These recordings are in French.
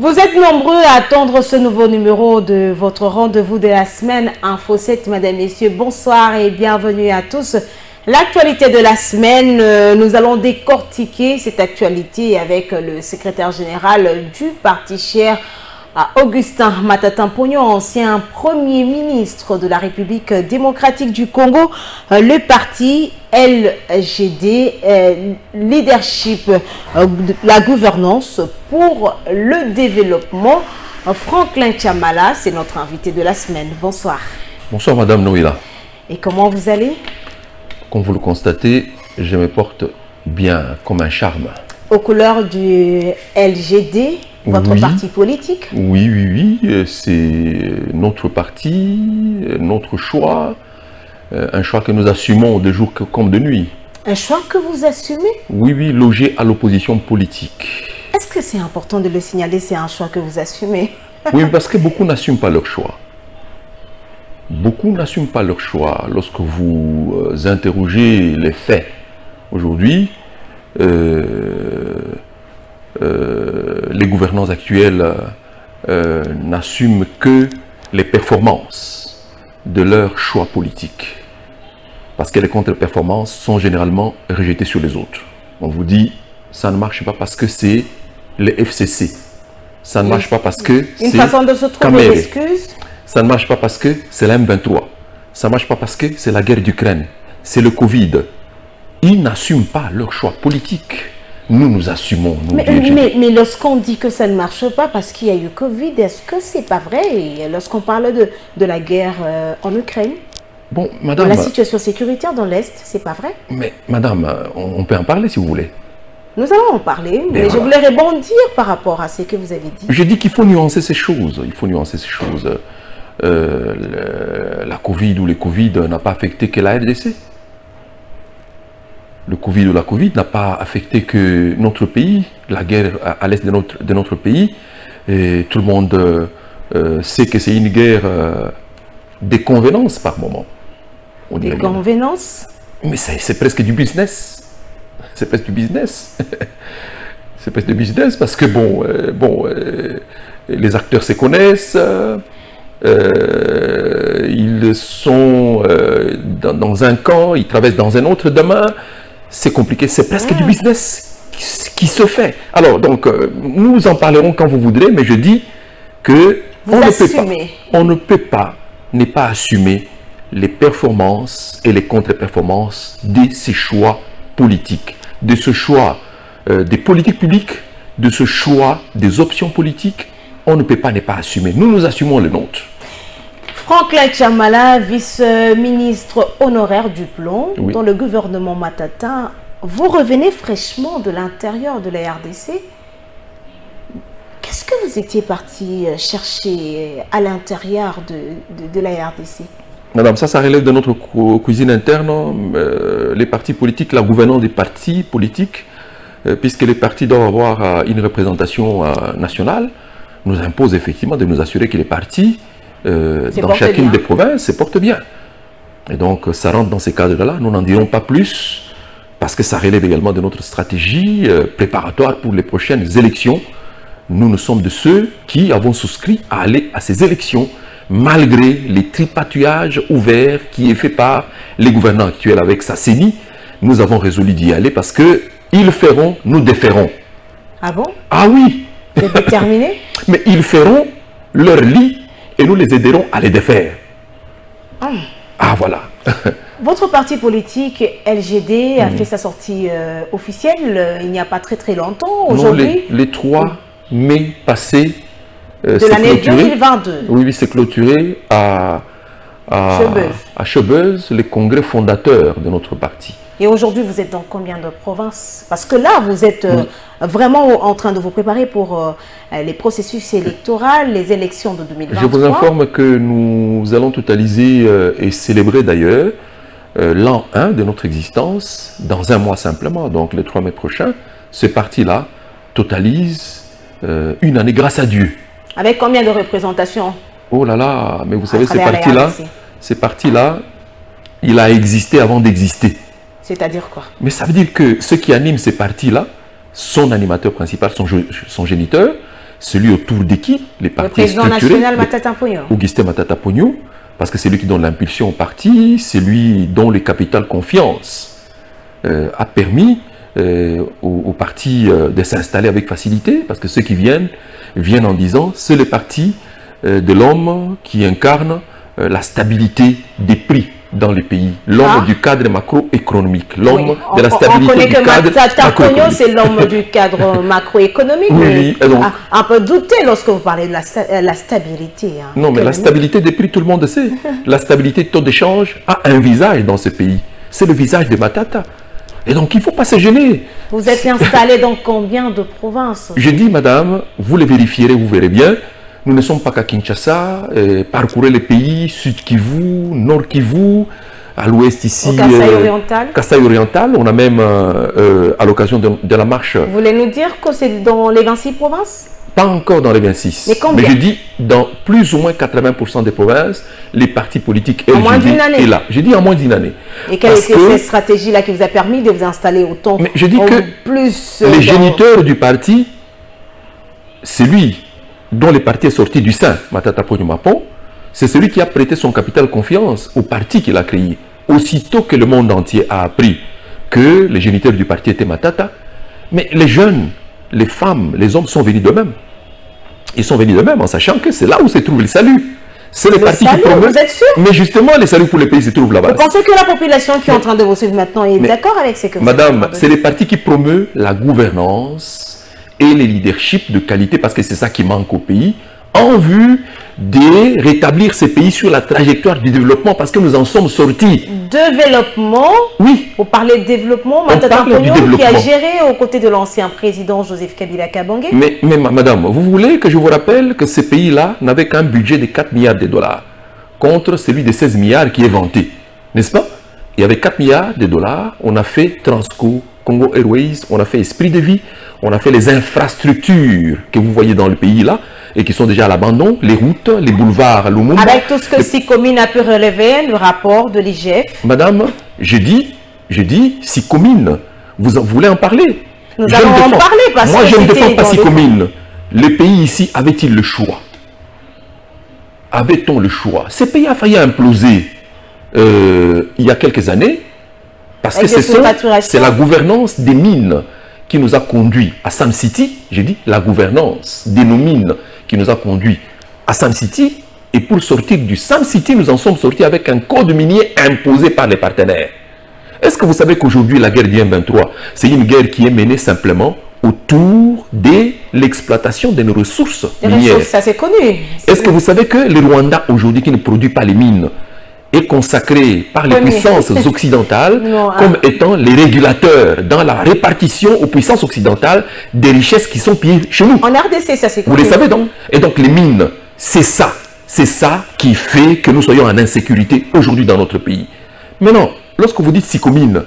Vous êtes nombreux à attendre ce nouveau numéro de votre rendez-vous de la semaine Info 7. Mesdames, Messieurs, bonsoir et bienvenue à tous. L'actualité de la semaine, nous allons décortiquer cette actualité avec le secrétaire général du Parti cher, Augustin Matata Ponyo, ancien Premier ministre de la République démocratique du Congo. Le parti LGD, leadership, la gouvernance pour le développement. Franklin Chamala, c'est notre invité de la semaine. Bonsoir. Bonsoir Madame Noïla. Et comment vous allez? Comme vous le constatez, je me porte bien, comme un charme. Aux couleurs du LGD, votre parti politique? Oui, c'est notre parti, notre choix, un choix que nous assumons de jour comme de nuit. Un choix que vous assumez? Oui, logé à l'opposition politique. Est-ce que c'est important de le signaler, c'est un choix que vous assumez? Oui, parce que beaucoup n'assument pas leur choix. Beaucoup n'assument pas leur choix. Lorsque vous interrogez les faits aujourd'hui, les gouvernants actuels n'assument que les performances de leur choix politique. Parce que les contre-performances sont généralement rejetées sur les autres. On vous dit, ça ne marche pas parce que c'est les FCC. Ça ne marche pas parce que c'est une façon de se trouver l'excuse. Ça ne marche pas parce que c'est la M23. Ça ne marche pas parce que c'est la guerre d'Ukraine. C'est le Covid. Ils n'assument pas leur choix politique. Nous assumons. Mais lorsqu'on dit que ça ne marche pas parce qu'il y a eu Covid, est-ce que c'est pas vrai? Lorsqu'on parle de la guerre en Ukraine, bon, madame, la situation sécuritaire dans l'Est, c'est pas vrai? Mais madame, on peut en parler si vous voulez. Nous allons en parler, mais je voulais rebondir par rapport à ce que vous avez dit. Je dis qu'il faut nuancer ces choses. Il faut nuancer ces choses. La Covid ou le Covid n'a pas affecté que la RDC. Le Covid ou la Covid n'a pas affecté que notre pays, la guerre à l'est de notre pays. Et tout le monde sait que c'est une guerre des convenances par moment. Des convenances? Mais c'est presque du business. C'est presque du business. C'est presque du business parce que les acteurs se connaissent. Ils sont dans un camp, ils traversent dans un autre demain. C'est compliqué, c'est presque du business qui se fait. Alors, donc, nous en parlerons quand vous voudrez, mais je dis que on ne peut pas ne pas assumer les performances et les contre-performances de ces choix politiques, de ce choix des politiques publiques, de ce choix des options politiques. On ne peut pas ne pas assumer. Nous assumons le nôtre. Franklin Chamala, vice-ministre honoraire du Plomb, oui, dans le gouvernement Matata, vous revenez fraîchement de l'intérieur de la RDC. Qu'est-ce que vous étiez parti chercher à l'intérieur de la RDC? Madame, ça relève de notre cuisine interne. Les partis politiques, la gouvernance des partis politiques, puisque les partis doivent avoir une représentation nationale, nous impose effectivement de nous assurer que les partis dans chacune des provinces se portent bien. Et donc ça rentre dans ces cadres-là. Nous n'en dirons pas plus parce que ça relève également de notre stratégie préparatoire pour les prochaines élections. Nous sommes de ceux qui avons souscrit à aller à ces élections malgré les tripatouillages ouverts qui est fait par les gouvernants actuels avec sa CENI. Nous avons résolu d'y aller parce que ils feront, nous déferons. Ah bon? Ah oui. Vous êtes déterminé? Mais ils feront leur lit et nous les aiderons à les défaire. Ah voilà. Votre parti politique LGD a fait sa sortie officielle il n'y a pas très longtemps. Aujourd'hui, les 3 mai passés, de l'année 2022. Oui, c'est clôturé à Chebeuze, les congrès fondateurs de notre parti. Et aujourd'hui, vous êtes dans combien de provinces? Parce que là, vous êtes vraiment en train de vous préparer pour les processus électoraux, les élections de 2023. Je vous informe que nous allons totaliser et célébrer d'ailleurs l'an 1 de notre existence dans un mois simplement. Donc le 3 mai prochain, ce parti-là totalise une année grâce à Dieu. Avec combien de représentations? Oh là là, mais vous savez, ce parti-là, il a existé avant d'exister. C'est-à-dire quoi? Mais ça veut dire que ceux qui animent ces partis-là, son animateur principal, son géniteur, celui autour de qui les partis le président national Matata Ponyo. Augustin Matata Ponyo, parce que c'est lui qui donne l'impulsion au parti, c'est lui dont le capital confiance a permis au parti de s'installer avec facilité, parce que ceux qui viennent en disant c'est le parti de l'homme qui incarne la stabilité des prix dans les pays, l'homme du cadre macroéconomique, l'homme de la stabilité du cadre macroéconomique. C'est l'homme du cadre macroéconomique, oui, mais donc, un peu douté lorsque vous parlez de la stabilité. Hein, non, mais la stabilité des prix, tout le monde sait. La stabilité de taux d'échange a un visage dans ce pays. C'est le visage de Matata. Et donc, il ne faut pas se gêner. Vous êtes installé dans combien de provinces? Je dis, madame, vous le vérifierez, vous verrez bien. Nous ne sommes pas qu'à Kinshasa, parcourez les pays, Sud Kivu, Nord Kivu, à l'ouest ici, Kasaï oriental. Kasaï oriental. On a même, à l'occasion de la marche... Vous voulez nous dire que c'est dans les 26 provinces? Pas encore dans les 26. Mais je dis, dans plus ou moins 80% des provinces, les partis politiques LGD est là. Je dis en moins d'une année. Et quelle était cette stratégie-là qui vous a permis de vous installer autant? Mais je dis que plus les géniteurs du parti, c'est lui dont le parti est sorti du sein, Matata Ponyo Mapon, c'est celui qui a prêté son capital confiance au parti qu'il a créé. Aussitôt que le monde entier a appris que les géniteurs du parti étaient Matata, mais les jeunes, les femmes, les hommes sont venus d'eux-mêmes. Ils sont venus d'eux-mêmes en sachant que c'est là où se trouve le salut. C'est le parti qui promeut. Vous êtes sûr? Mais justement, le salut pour les pays se trouve là-bas. Vous pensez que la population qui est en train de vous suivre maintenant est d'accord avec ce que vous Madame, c'est le parti qui promeut la gouvernance et les leaderships de qualité, parce que c'est ça qui manque au pays, en vue de rétablir ces pays sur la trajectoire du développement, parce que nous en sommes sortis. Développement? Oui. Vous parlez de développement. Matata Ponyo qui a géré aux côtés de l'ancien président Joseph Kabila Kabange. Mais madame, vous voulez que je vous rappelle que ces pays-là n'avaient qu'un budget de 4 milliards de dollars contre celui de 16 milliards qui est vanté, n'est-ce pas? Il y avait 4 milliards de dollars, on a fait Transco, Congo Airways, on a fait Esprit de Vie, on a fait les infrastructures que vous voyez dans le pays là, et qui sont déjà à l'abandon, les routes, les boulevards à Lumumba. Avec tout ce que Sicomine a pu relever, le rapport de l'IGF. Madame, je dis Sicomine, vous voulez en parler? Nous allons en parler parce moi, que je ne défends pas Sicomine. Le pays ici avait-il le choix? Avait-on le choix? Ce pays a failli imploser il y a quelques années, parce que c'est la gouvernance des mines qui nous a conduit à Sam City. J'ai dit la gouvernance de nos mines qui nous a conduit à Sam City. Et pour sortir du Sam City, nous en sommes sortis avec un code minier imposé par les partenaires. Est-ce que vous savez qu'aujourd'hui, la guerre du M23, c'est une guerre qui est menée simplement autour de l'exploitation de nos ressources minières? Ça, c'est connu. Est-ce que vous savez que le Rwanda, aujourd'hui, qui ne produit pas les mines, est consacré par les puissances occidentales comme étant les régulateurs dans la répartition aux puissances occidentales des richesses qui sont pillées chez nous? En RDC, ça c'est connu. Vous les savez donc? Et donc les mines, c'est ça qui fait que nous soyons en insécurité aujourd'hui dans notre pays. Maintenant, lorsque vous dites Sicomine,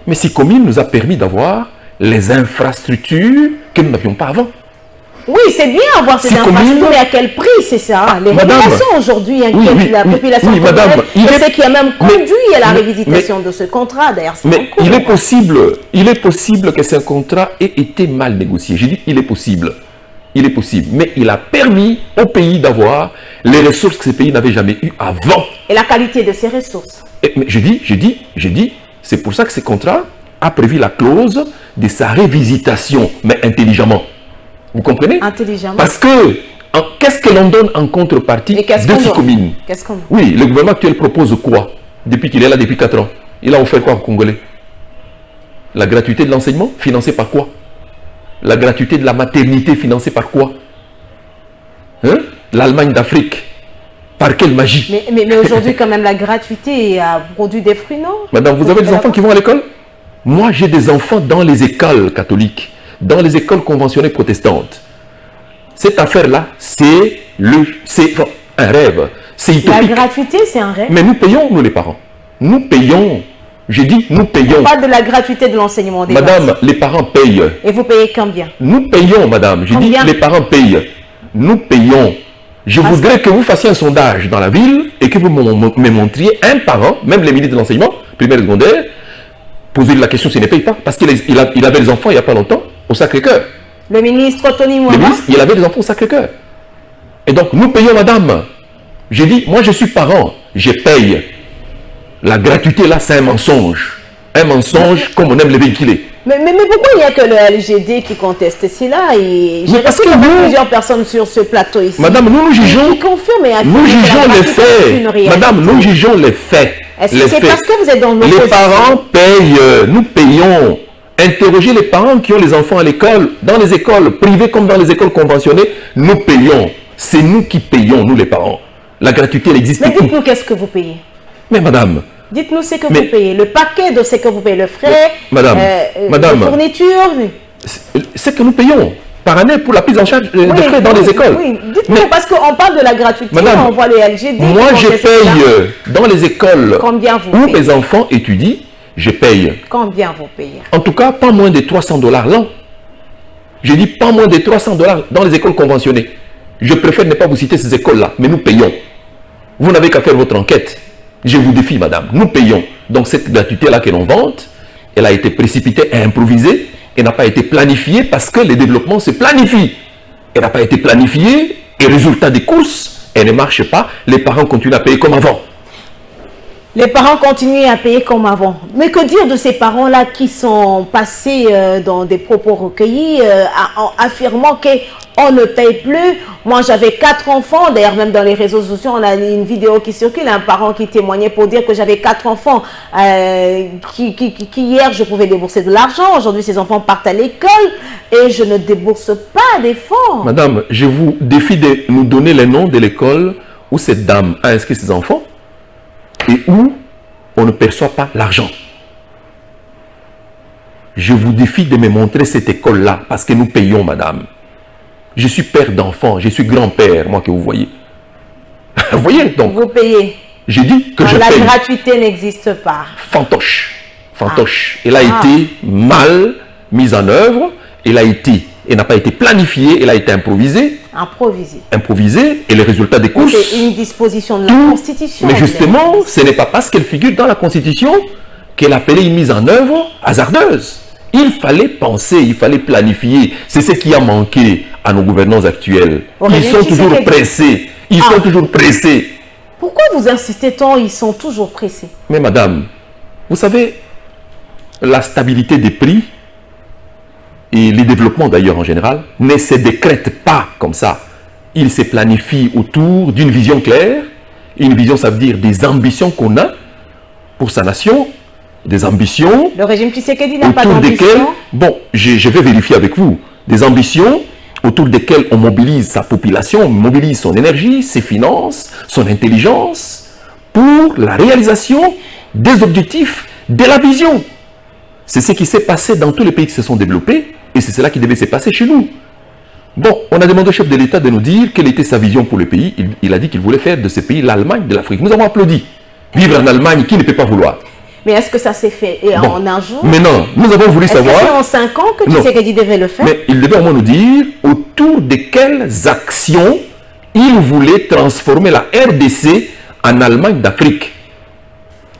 mais Sicomine nous a permis d'avoir les infrastructures que nous n'avions pas avant. Oui, c'est bien avoir ces infrastructures, mais à quel prix, c'est ça? Les populations aujourd'hui inquiètent la population. Oui, madame. C'est qui a même conduit à la révisitation de ce contrat, d'ailleurs. Mais il est possible que ce contrat ait été mal négocié. J'ai dit, il est possible. Il est possible. Mais il a permis au pays d'avoir les ressources que ce pays n'avait jamais eues avant. Et la qualité de ces ressources? Mais je dis, c'est pour ça que ce contrat a prévu la clause de sa révisitation, mais intelligemment. Vous comprenez? Intelligemment. Parce que, qu'est-ce que l'on donne en contrepartie de Sicomine? Oui, le gouvernement actuel propose quoi? Depuis qu'il est là, depuis 4 ans. Il a offert quoi aux Congolais? La gratuité de l'enseignement, financée par quoi? La gratuité de la maternité, financée par quoi? Hein? L'Allemagne d'Afrique, par quelle magie? Mais aujourd'hui, quand même, la gratuité a produit des fruits, non? Madame, vous avez des enfants qui vont à l'école? Moi, j'ai des enfants dans les écoles catholiques, dans les écoles conventionnées protestantes. Cette affaire-là, c'est un rêve. C'est utopique. La gratuité, c'est un rêve. Mais nous payons, nous les parents. Nous payons. J'ai dit, nous payons. On parle de la gratuité de l'enseignement des Madame, bases. les parents payent. Et vous payez combien? Nous payons, madame. J'ai dit, les parents payent. Nous payons. Je voudrais que vous fassiez un sondage dans la ville et que vous me montriez un parent, même les ministres de l'enseignement, primaire et secondaire, poser la question s'il ne paye pas. Parce qu'il avait des enfants il n'y a pas longtemps au Sacré-Cœur. Le ministre Tony Mwamba. Le ministre, il avait des enfants au Sacré-Cœur. Et donc, nous payons, madame. J'ai dit, moi je suis parent, je paye. La gratuité là, c'est un mensonge. Un mensonge comme on aime les véhiculer. Mais pourquoi il n'y a que le LGD qui conteste cela? J'ai parce que nous, plusieurs personnes sur ce plateau ici. Madame, nous jugeons, nous jugeons les faits. Madame, nous jugeons les faits. Est-ce que c'est parce que vous êtes dans les parents payent, nous payons. Interrogez les parents qui ont les enfants à l'école, dans les écoles privées comme dans les écoles conventionnées, nous payons. C'est nous qui payons, nous les parents. La gratuité, elle existe. Mais dites-nous qu'est-ce que vous payez. Mais madame... Dites-nous ce que vous payez, le paquet de ce que vous payez, le frais, madame, la fourniture. C'est que nous payons par année pour la prise en charge des frais dans les écoles. Oui, dites-nous, parce qu'on parle de la gratuité, madame, on voit les LGD. Moi, je paye dans les écoles où mes enfants étudient, je paye. Combien vous payez? En tout cas, pas moins de $300 l'an. Je dis pas moins de $300 dans les écoles conventionnées. Je préfère ne pas vous citer ces écoles-là, mais nous payons. Vous n'avez qu'à faire votre enquête. Je vous défie, madame, nous payons. Donc cette gratuité-là que l'on vante, elle a été précipitée et improvisée. Elle n'a pas été planifiée parce que les développements se planifient. Elle n'a pas été planifiée et résultat des courses, elle ne marche pas. Les parents continuent à payer comme avant. Les parents continuent à payer comme avant. Mais que dire de ces parents-là qui sont passés dans des propos recueillis, affirmant qu'on ne paye plus? Moi, j'avais 4 enfants. D'ailleurs, même dans les réseaux sociaux, on a une vidéo qui circule, un parent qui témoignait pour dire que j'avais 4 enfants, hier, je pouvais débourser de l'argent. Aujourd'hui, ces enfants partent à l'école et je ne débourse pas des fonds. Madame, je vous défie de nous donner les noms de l'école où cette dame a inscrit ses enfants et où on ne perçoit pas l'argent. Je vous défie de me montrer cette école-là, parce que nous payons, madame. Je suis père d'enfants, je suis grand-père, moi que vous voyez. Vous voyez donc. Vous payez. J'ai dit que je paye. La gratuité n'existe pas. Fantoche. Fantoche. Elle a été mal mise en œuvre, elle n'a pas été planifiée, elle a été improvisée. Improvisée, et le résultat des courses. C'est une disposition de la Constitution. Mais justement, ce n'est pas parce qu'elle figure dans la Constitution qu'elle appelait une mise en œuvre hasardeuse. Il fallait penser, il fallait planifier. C'est ce qui a manqué à nos gouvernants actuels. Ils sont toujours pressés. Ils sont toujours pressés. Pourquoi vous insistez tant? Ils sont toujours pressés. Mais madame, vous savez, la stabilité des prix et les développements d'ailleurs en général ne se décrètent pas comme ça. Ils se planifient autour d'une vision claire. Une vision, ça veut dire des ambitions qu'on a pour sa nation, des ambitions. Le régime Tshisekedi n'a pas d'ambition. Bon, je vais vérifier avec vous. Des ambitions autour desquelles on mobilise sa population, on mobilise son énergie, ses finances, son intelligence pour la réalisation des objectifs, de la vision. C'est ce qui s'est passé dans tous les pays qui se sont développés et c'est cela qui devait se passer chez nous. Bon, on a demandé au chef de l'État de nous dire quelle était sa vision pour le pays. Il a dit qu'il voulait faire de ce pays l'Allemagne de l'Afrique. Nous avons applaudi. Vivre en Allemagne, qui ne peut pas vouloir? Mais est-ce que ça s'est fait en un jour? Mais non, nous avons voulu savoir... Est-ce que c'est en 5 ans que Tshisekedi devait le faire? Mais il devait au moins nous dire autour de quelles actions il voulait transformer la RDC en Allemagne d'Afrique.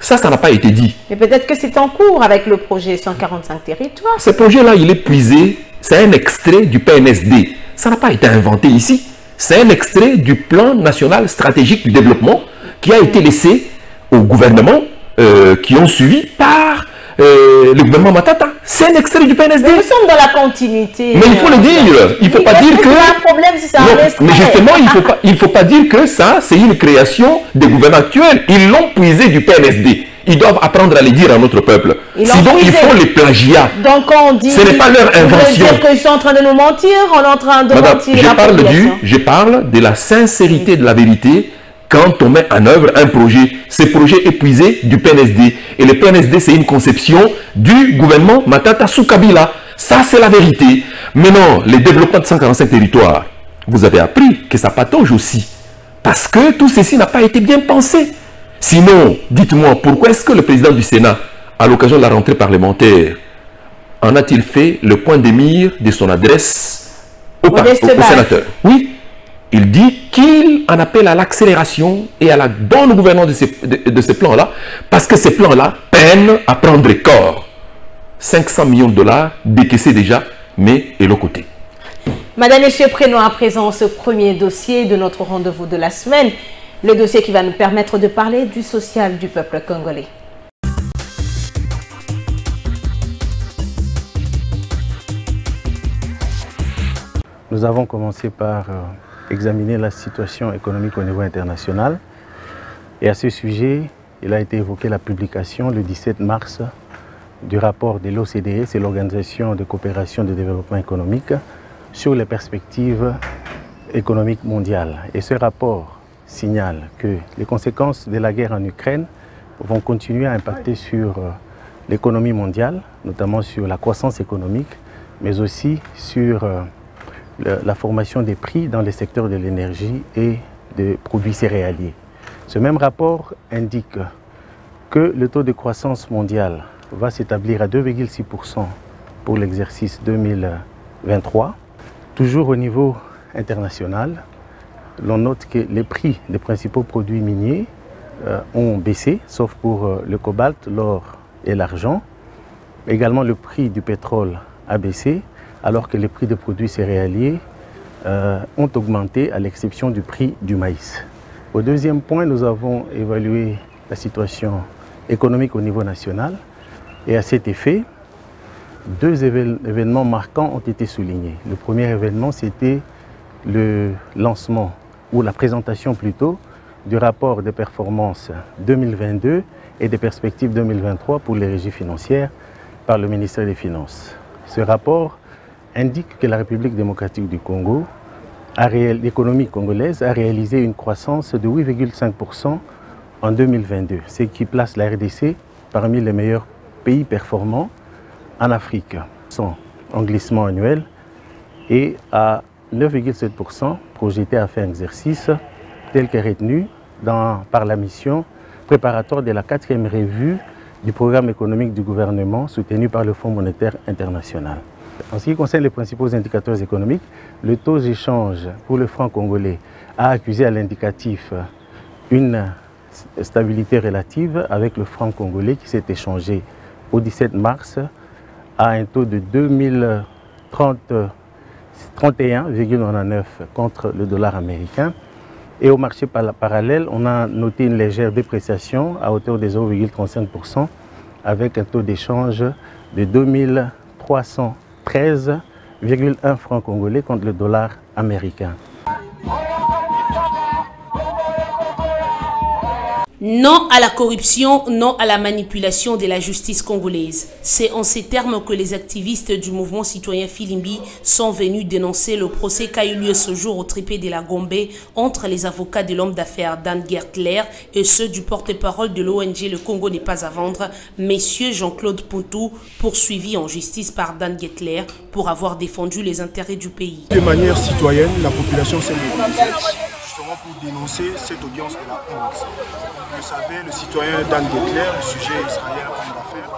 Ça n'a pas été dit. Mais peut-être que c'est en cours avec le projet 145 territoires. Ce projet-là, il est puisé, c'est un extrait du PNSD. Ça n'a pas été inventé ici. C'est un extrait du plan national stratégique du développement qui a été laissé au gouvernement qui ont suivi par le gouvernement Matata. C'est un extrait du PNSD. Mais nous sommes dans la continuité. Mais il faut le dire. Il ne faut pas dire que... un problème si ça non, mais justement, il ne faut pas dire que ça, c'est une création des gouvernements actuels. Ils l'ont puisé du PNSD. Ils doivent apprendre à le dire à notre peuple. Sinon, ils font les plagiats. Donc, on dit... Ce n'est pas leur invention. Dire qu'ils sont en train de nous mentir. On est en train de mentir. Je parle de la sincérité de la vérité quand on met en œuvre un projet. Ce projet est puisé du PNSD. Et le PNSD, c'est une conception du gouvernement Matata sous Kabila. Ça, c'est la vérité. Mais non, les développements de 145 territoires, vous avez appris que ça patauge aussi. Parce que tout ceci n'a pas été bien pensé. Sinon, dites-moi, pourquoi est-ce que le président du Sénat, à l'occasion de la rentrée parlementaire, en a-t-il fait le point de mire de son adresse au sénateur? Oui, il dit qu'il en appelle à l'accélération et à la bonne gouvernance de ces plans-là, parce que ces plans-là peinent à prendre corps. 500 millions de dollars décaissés déjà, mais et l'autre côté. Madame, Messieurs, prenons à présent ce premier dossier de notre rendez-vous de la semaine, le dossier qui va nous permettre de parler du social du peuple congolais. Nous avons commencé par examiner la situation économique au niveau international. Et à ce sujet, il a été évoqué la publication le 17 mars du rapport de l'OCDE, c'est l'Organisation de coopération et de développement économique, sur les perspectives économiques mondiales. Et ce rapport signale que les conséquences de la guerre en Ukraine vont continuer à impacter sur l'économie mondiale, notamment sur la croissance économique, mais aussi sur la formation des prix dans les secteurs de l'énergie et des produits céréaliers. Ce même rapport indique que le taux de croissance mondial va s'établir à 2,6% pour l'exercice 2023. Toujours au niveau international, l'on note que les prix des principaux produits miniers ont baissé, sauf pour le cobalt, l'or et l'argent. Également, le prix du pétrole a baissé, alors que les prix des produits céréaliers ont augmenté à l'exception du prix du maïs. Au deuxième point, nous avons évalué la situation économique au niveau national et à cet effet, deux événements marquants ont été soulignés. Le premier événement, c'était le lancement, ou la présentation plutôt, du rapport de performance 2022 et des perspectives 2023 pour les régies financières par le ministère des Finances. Ce rapport indique que la République démocratique du Congo, l'économie congolaise, a réalisé une croissance de 8,5% en 2022, ce qui place la RDC parmi les meilleurs pays performants en Afrique, en glissement annuel, et à 9,7% projeté à fin exercice, tel que retenu par la mission préparatoire de la 4e revue du programme économique du gouvernement soutenu par le Fonds monétaire international. En ce qui concerne les principaux indicateurs économiques, le taux d'échange pour le franc congolais a accusé à l'indicatif une stabilité relative avec le franc congolais qui s'est échangé au 17 mars à un taux de 31,99 contre le dollar américain. Et au marché parallèle, on a noté une légère dépréciation à hauteur de 0,35% avec un taux d'échange de 2313,1 francs congolais contre le dollar américain. Non à la corruption, non à la manipulation de la justice congolaise. C'est en ces termes que les activistes du mouvement citoyen Filimbi sont venus dénoncer le procès qui a eu lieu ce jour au tripé de la Gombe entre les avocats de l'homme d'affaires Dan Gertler et ceux du porte-parole de l'ONG Le Congo n'est pas à vendre, messieurs Jean-Claude Poutou, poursuivi en justice par Dan Gertler pour avoir défendu les intérêts du pays. De manière citoyenne, la population s'est mobilisée justement pour dénoncer cette audience de la honte. Vous le savez, le citoyen Dan Gertler, le sujet israélien homme d'affaires,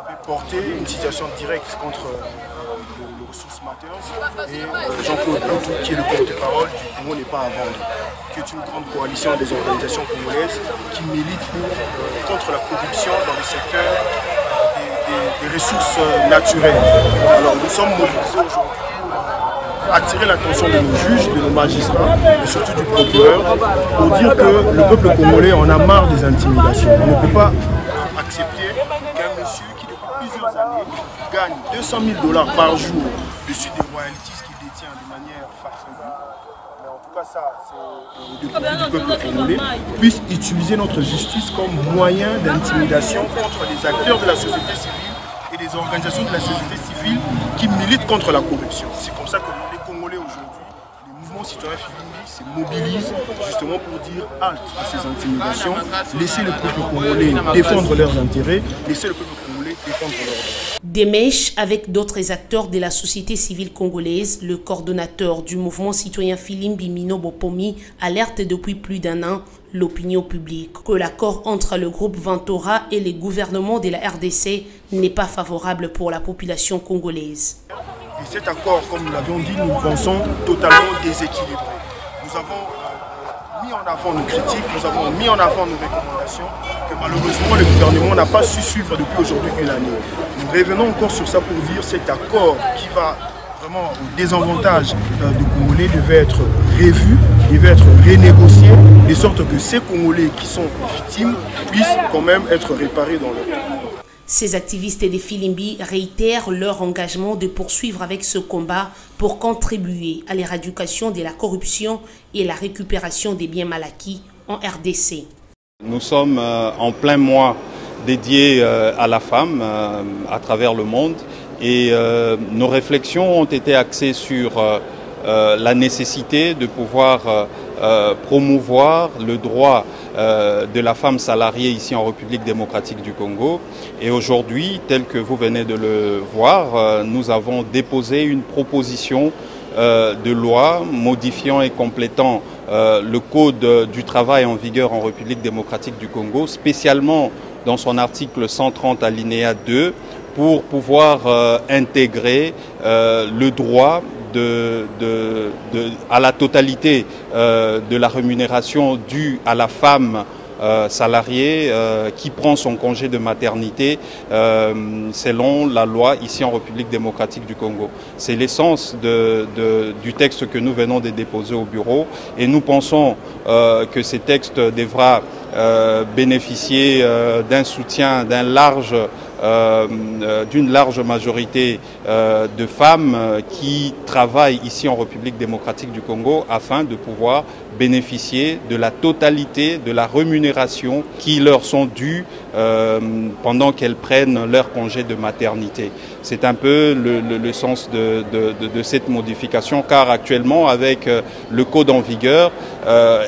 avait porté une situation directe contre le Ressources Matters et Jean-Claude Poutou, qui est le porte-parole du Congo n'est pas à vendre, qui est une grande coalition des organisations congolaises qui milite contre la corruption dans le secteur des ressources naturelles. Alors nous sommes mobilisés aujourd'hui pour attirer l'attention de nos juges, de nos magistrats et surtout du procureur pour dire que le peuple congolais en a marre des intimidations. On ne peut pas accepter qu'un monsieur qui depuis plusieurs années gagne 200 000 $ par jour dessus des royalties qu'il détient de manière farfelue. Mais en tout cas ça, c'est du peuple congolais, puisse utiliser notre justice comme moyen d'intimidation contre les acteurs de la société civile et des organisations de la société civile qui militent contre la corruption. C'est comme ça que les Congolais aujourd'hui, les mouvements citoyens Filimbi se mobilisent justement pour dire halte à ces intimidations, laisser le peuple congolais défendre leurs intérêts, laisser le peuple congolais défendre leurs droits. Des mèches avec d'autres acteurs de la société civile congolaise, le coordonnateur du mouvement citoyen Filimbi Mino Bopomi alerte depuis plus d'un an l'opinion publique que l'accord entre le groupe Ventura et les gouvernements de la RDC n'est pas favorable pour la population congolaise. Et cet accord, comme nous l'avions dit, nous pensons totalement déséquilibré. Nous avons mis en avant nos critiques, nous avons mis en avant nos recommandations, que malheureusement le gouvernement n'a pas su suivre depuis aujourd'hui une année. Nous revenons encore sur ça pour dire cet accord qui va vraiment au désavantage des Congolais devait être revu, devait être renégocié, de sorte que ces Congolais qui sont victimes puissent quand même être réparés dans leur temps. Ces activistes de Filimbi réitèrent leur engagement de poursuivre avec ce combat pour contribuer à l'éradication de la corruption et la récupération des biens mal acquis en RDC. Nous sommes en plein mois dédié à la femme à travers le monde et nos réflexions ont été axées sur la nécessité de pouvoir promouvoir le droit de la femme salariée ici en République démocratique du Congo. Et aujourd'hui, tel que vous venez de le voir, nous avons déposé une proposition de loi modifiant et complétant le code du travail en vigueur en République démocratique du Congo, spécialement dans son article 130 alinéa 2, pour pouvoir intégrer le droit à la totalité de la rémunération due à la femme salariée qui prend son congé de maternité selon la loi ici en République démocratique du Congo. C'est l'essence du texte que nous venons de déposer au bureau et nous pensons que ce texte devra bénéficier d'un soutien d'une large majorité de femmes qui travaillent ici en République démocratique du Congo afin de pouvoir bénéficier de la totalité de la rémunération qui leur sont dues pendant qu'elles prennent leur congé de maternité. C'est un peu le sens de cette modification, car actuellement avec le code en vigueur,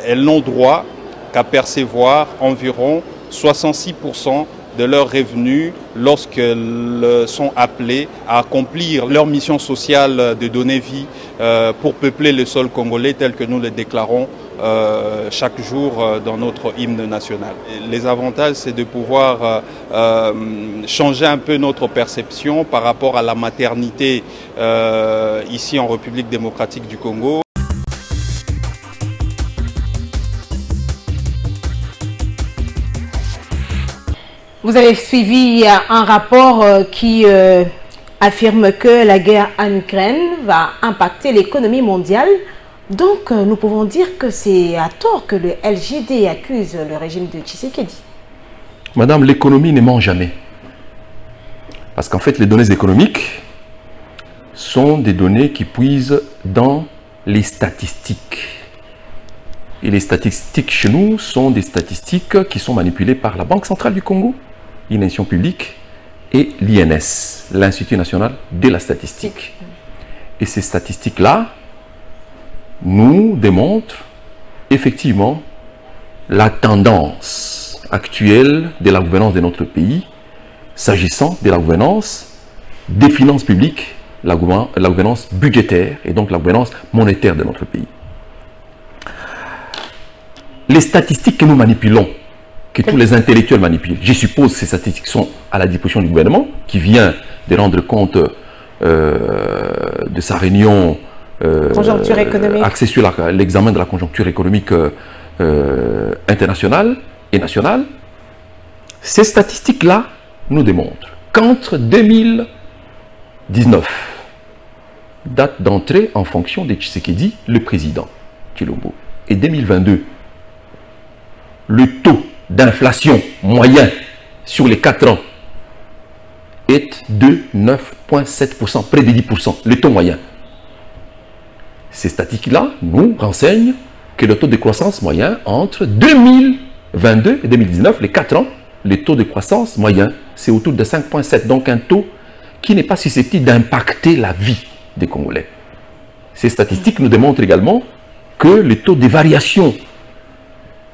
elles n'ont droit qu'à percevoir environ 66% de leurs revenus lorsqu'elles sont appelées à accomplir leur mission sociale de donner vie pour peupler le sol congolais tel que nous le déclarons chaque jour dans notre hymne national. Les avantages, c'est de pouvoir changer un peu notre perception par rapport à la maternité ici en République démocratique du Congo. Vous avez suivi un rapport qui affirme que la guerre en Ukraine va impacter l'économie mondiale. Donc, nous pouvons dire que c'est à tort que le LGD accuse le régime de Tshisekedi. Madame, l'économie ne ment jamais. Parce qu'en fait, les données économiques sont des données qui puisent dans les statistiques. Et les statistiques chez nous sont des statistiques qui sont manipulées par la Banque centrale du Congo, l'institution publique, et l'INS, l'Institut national de la statistique. Et ces statistiques-là nous démontrent effectivement la tendance actuelle de la gouvernance de notre pays, s'agissant de la gouvernance des finances publiques, la gouvernance budgétaire et donc la gouvernance monétaire de notre pays. Les statistiques que nous manipulons, que tous les intellectuels manipulent, je suppose que ces statistiques sont à la disposition du gouvernement qui vient de rendre compte de sa réunion conjoncture économique, axée sur l'examen de la conjoncture économique internationale et nationale. Ces statistiques-là nous démontrent qu'entre 2019, date d'entrée en fonction de Tshisekedi, le président Tshilombo, et 2022, le taux d'inflation moyen sur les 4 ans est de 9,7%, près de 10%, le taux moyen. Ces statistiques-là nous renseignent que le taux de croissance moyen entre 2022 et 2019, les 4 ans, le taux de croissance moyen, c'est autour de 5,7%, donc un taux qui n'est pas susceptible d'impacter la vie des Congolais. Ces statistiques nous démontrent également que le taux de variation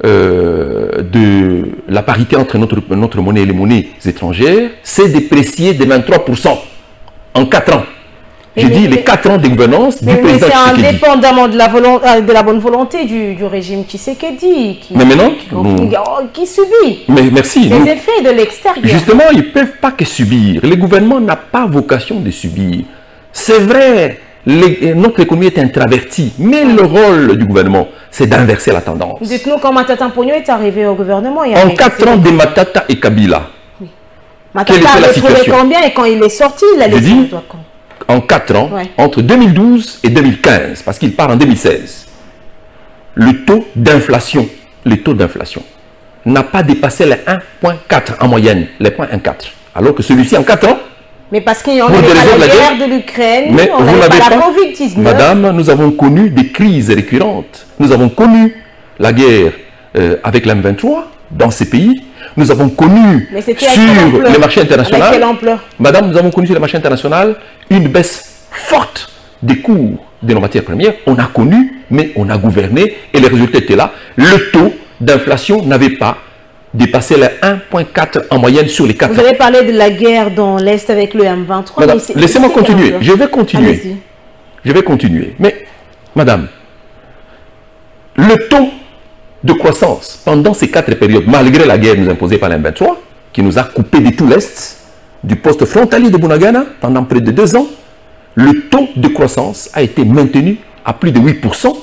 de la parité entre notre monnaie et les monnaies étrangères s'est déprécié de 23% en 4 ans. J'ai dit les 4 ans de gouvernance du président Tshisekedi. C'est indépendamment de la bonne volonté du régime Tshisekedi qui subit merci, les effets de l'extérieur. Justement, ils ne peuvent pas que subir. Le gouvernement n'a pas vocation de subir. C'est vrai, notre économie est introvertie, mais le rôle du gouvernement, c'est d'inverser la tendance. Dites-nous quand Matata Mponyo est arrivé au gouvernement. En 4 ans de Matata et Kabila, Matata a trouvé combien et quand il est sorti, il a laissé en 4 ans, Ouais. entre 2012 et 2015, parce qu'il part en 2016, le taux d'inflation n'a pas dépassé les 1,4 en moyenne, les 1,4. Alors que celui-ci, en 4 ans, Mais parce qu'il y a Pour des pas raisons de la la guerre guerre, de l'Ukraine, mais on vous n'avait n'avez pas la pas, Covid-19. madame, nous avons connu des crises récurrentes. Nous avons connu la guerre avec la M23 dans ces pays. Nous avons connu Mais c'était sur avec quelle ampleur? les marchés internationaux, Avec quelle ampleur? madame, nous avons connu sur les marchés internationaux une baisse forte des cours de nos matières premières. On a connu, mais on a gouverné et les résultats étaient là. Le taux d'inflation n'avait pas dépassé les 1,4 en moyenne sur les 4 ans. Vous avez parlé de la guerre dans l'Est avec le M23. Madame, mais laissez-moi c'est quelle continuer. ampleur? Je vais continuer. Allez-y. Je vais continuer. Mais, madame, le taux de croissance pendant ces 4 périodes, malgré la guerre nous imposée par l'M23, qui nous a coupé de tout l'Est, du poste frontalier de Bunagana, pendant près de 2 ans, le taux de croissance a été maintenu à plus de 8%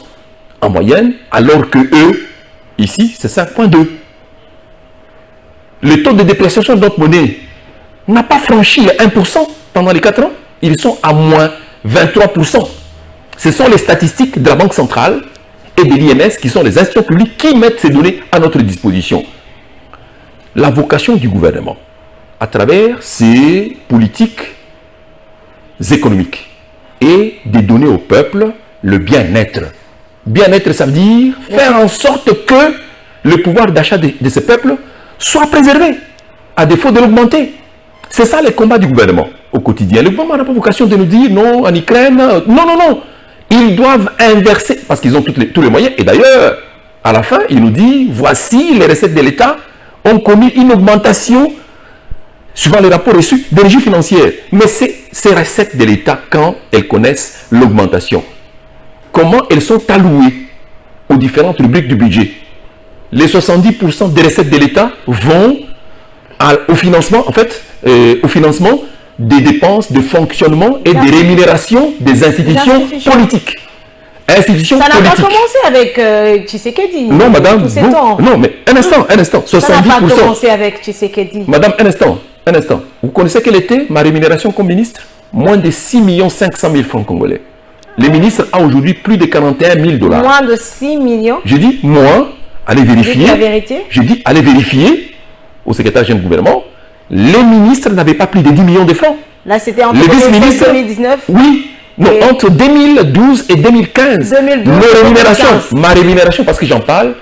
en moyenne, alors que eux, ici, c'est 5,2%. Le taux de dépréciation de notre monnaie n'a pas franchi les 1% pendant les 4 ans. Ils sont à moins 23%. Ce sont les statistiques de la Banque centrale et de l'IMS qui sont les institutions publiques qui mettent ces données à notre disposition. La vocation du gouvernement, à travers ses politiques économiques, est de donner au peuple le bien-être. Bien-être, ça veut dire faire en sorte que le pouvoir d'achat de ce peuple soit préservé, à défaut de l'augmenter. C'est ça les combats du gouvernement au quotidien. Le gouvernement n'a pas vocation de nous dire non en Ukraine. Non, non, non. Ils doivent inverser, parce qu'ils ont tous les moyens. Et d'ailleurs, à la fin, il nous dit, voici les recettes de l'État ont commis une augmentation, suivant les rapports reçus, des régies financières. Mais ces recettes de l'État, quand elles connaissent l'augmentation, comment elles sont allouées aux différentes rubriques du budget? Les 70% des recettes de l'État vont au financement, en fait, au financement des dépenses de fonctionnement et des rémunérations des institutions politiques. Institutions Ça n'a pas politiques. commencé avec Tshisekedi. Non, madame, tous ces temps. non, mais un instant, 70%. Ça n'a pas commencé avec Tshisekedi. Madame, un instant. Vous connaissez quelle était ma rémunération comme ministre? Moins de 6 500 000 francs congolais. Le ministre a aujourd'hui plus de 41 000 $. Moins de 6 millions. J'ai dit, moi, allez vérifier. La vérité. J'ai dit, allez vérifier au secrétaire général du gouvernement. Les ministres n'avaient pas plus de 10 millions de francs. Là, c'était en Les vice-ministres, 2019. oui. Non, Et entre 2012 et 2015. 2012 nos rémunérations, 2015. ma rémunération, parce que j'en parle,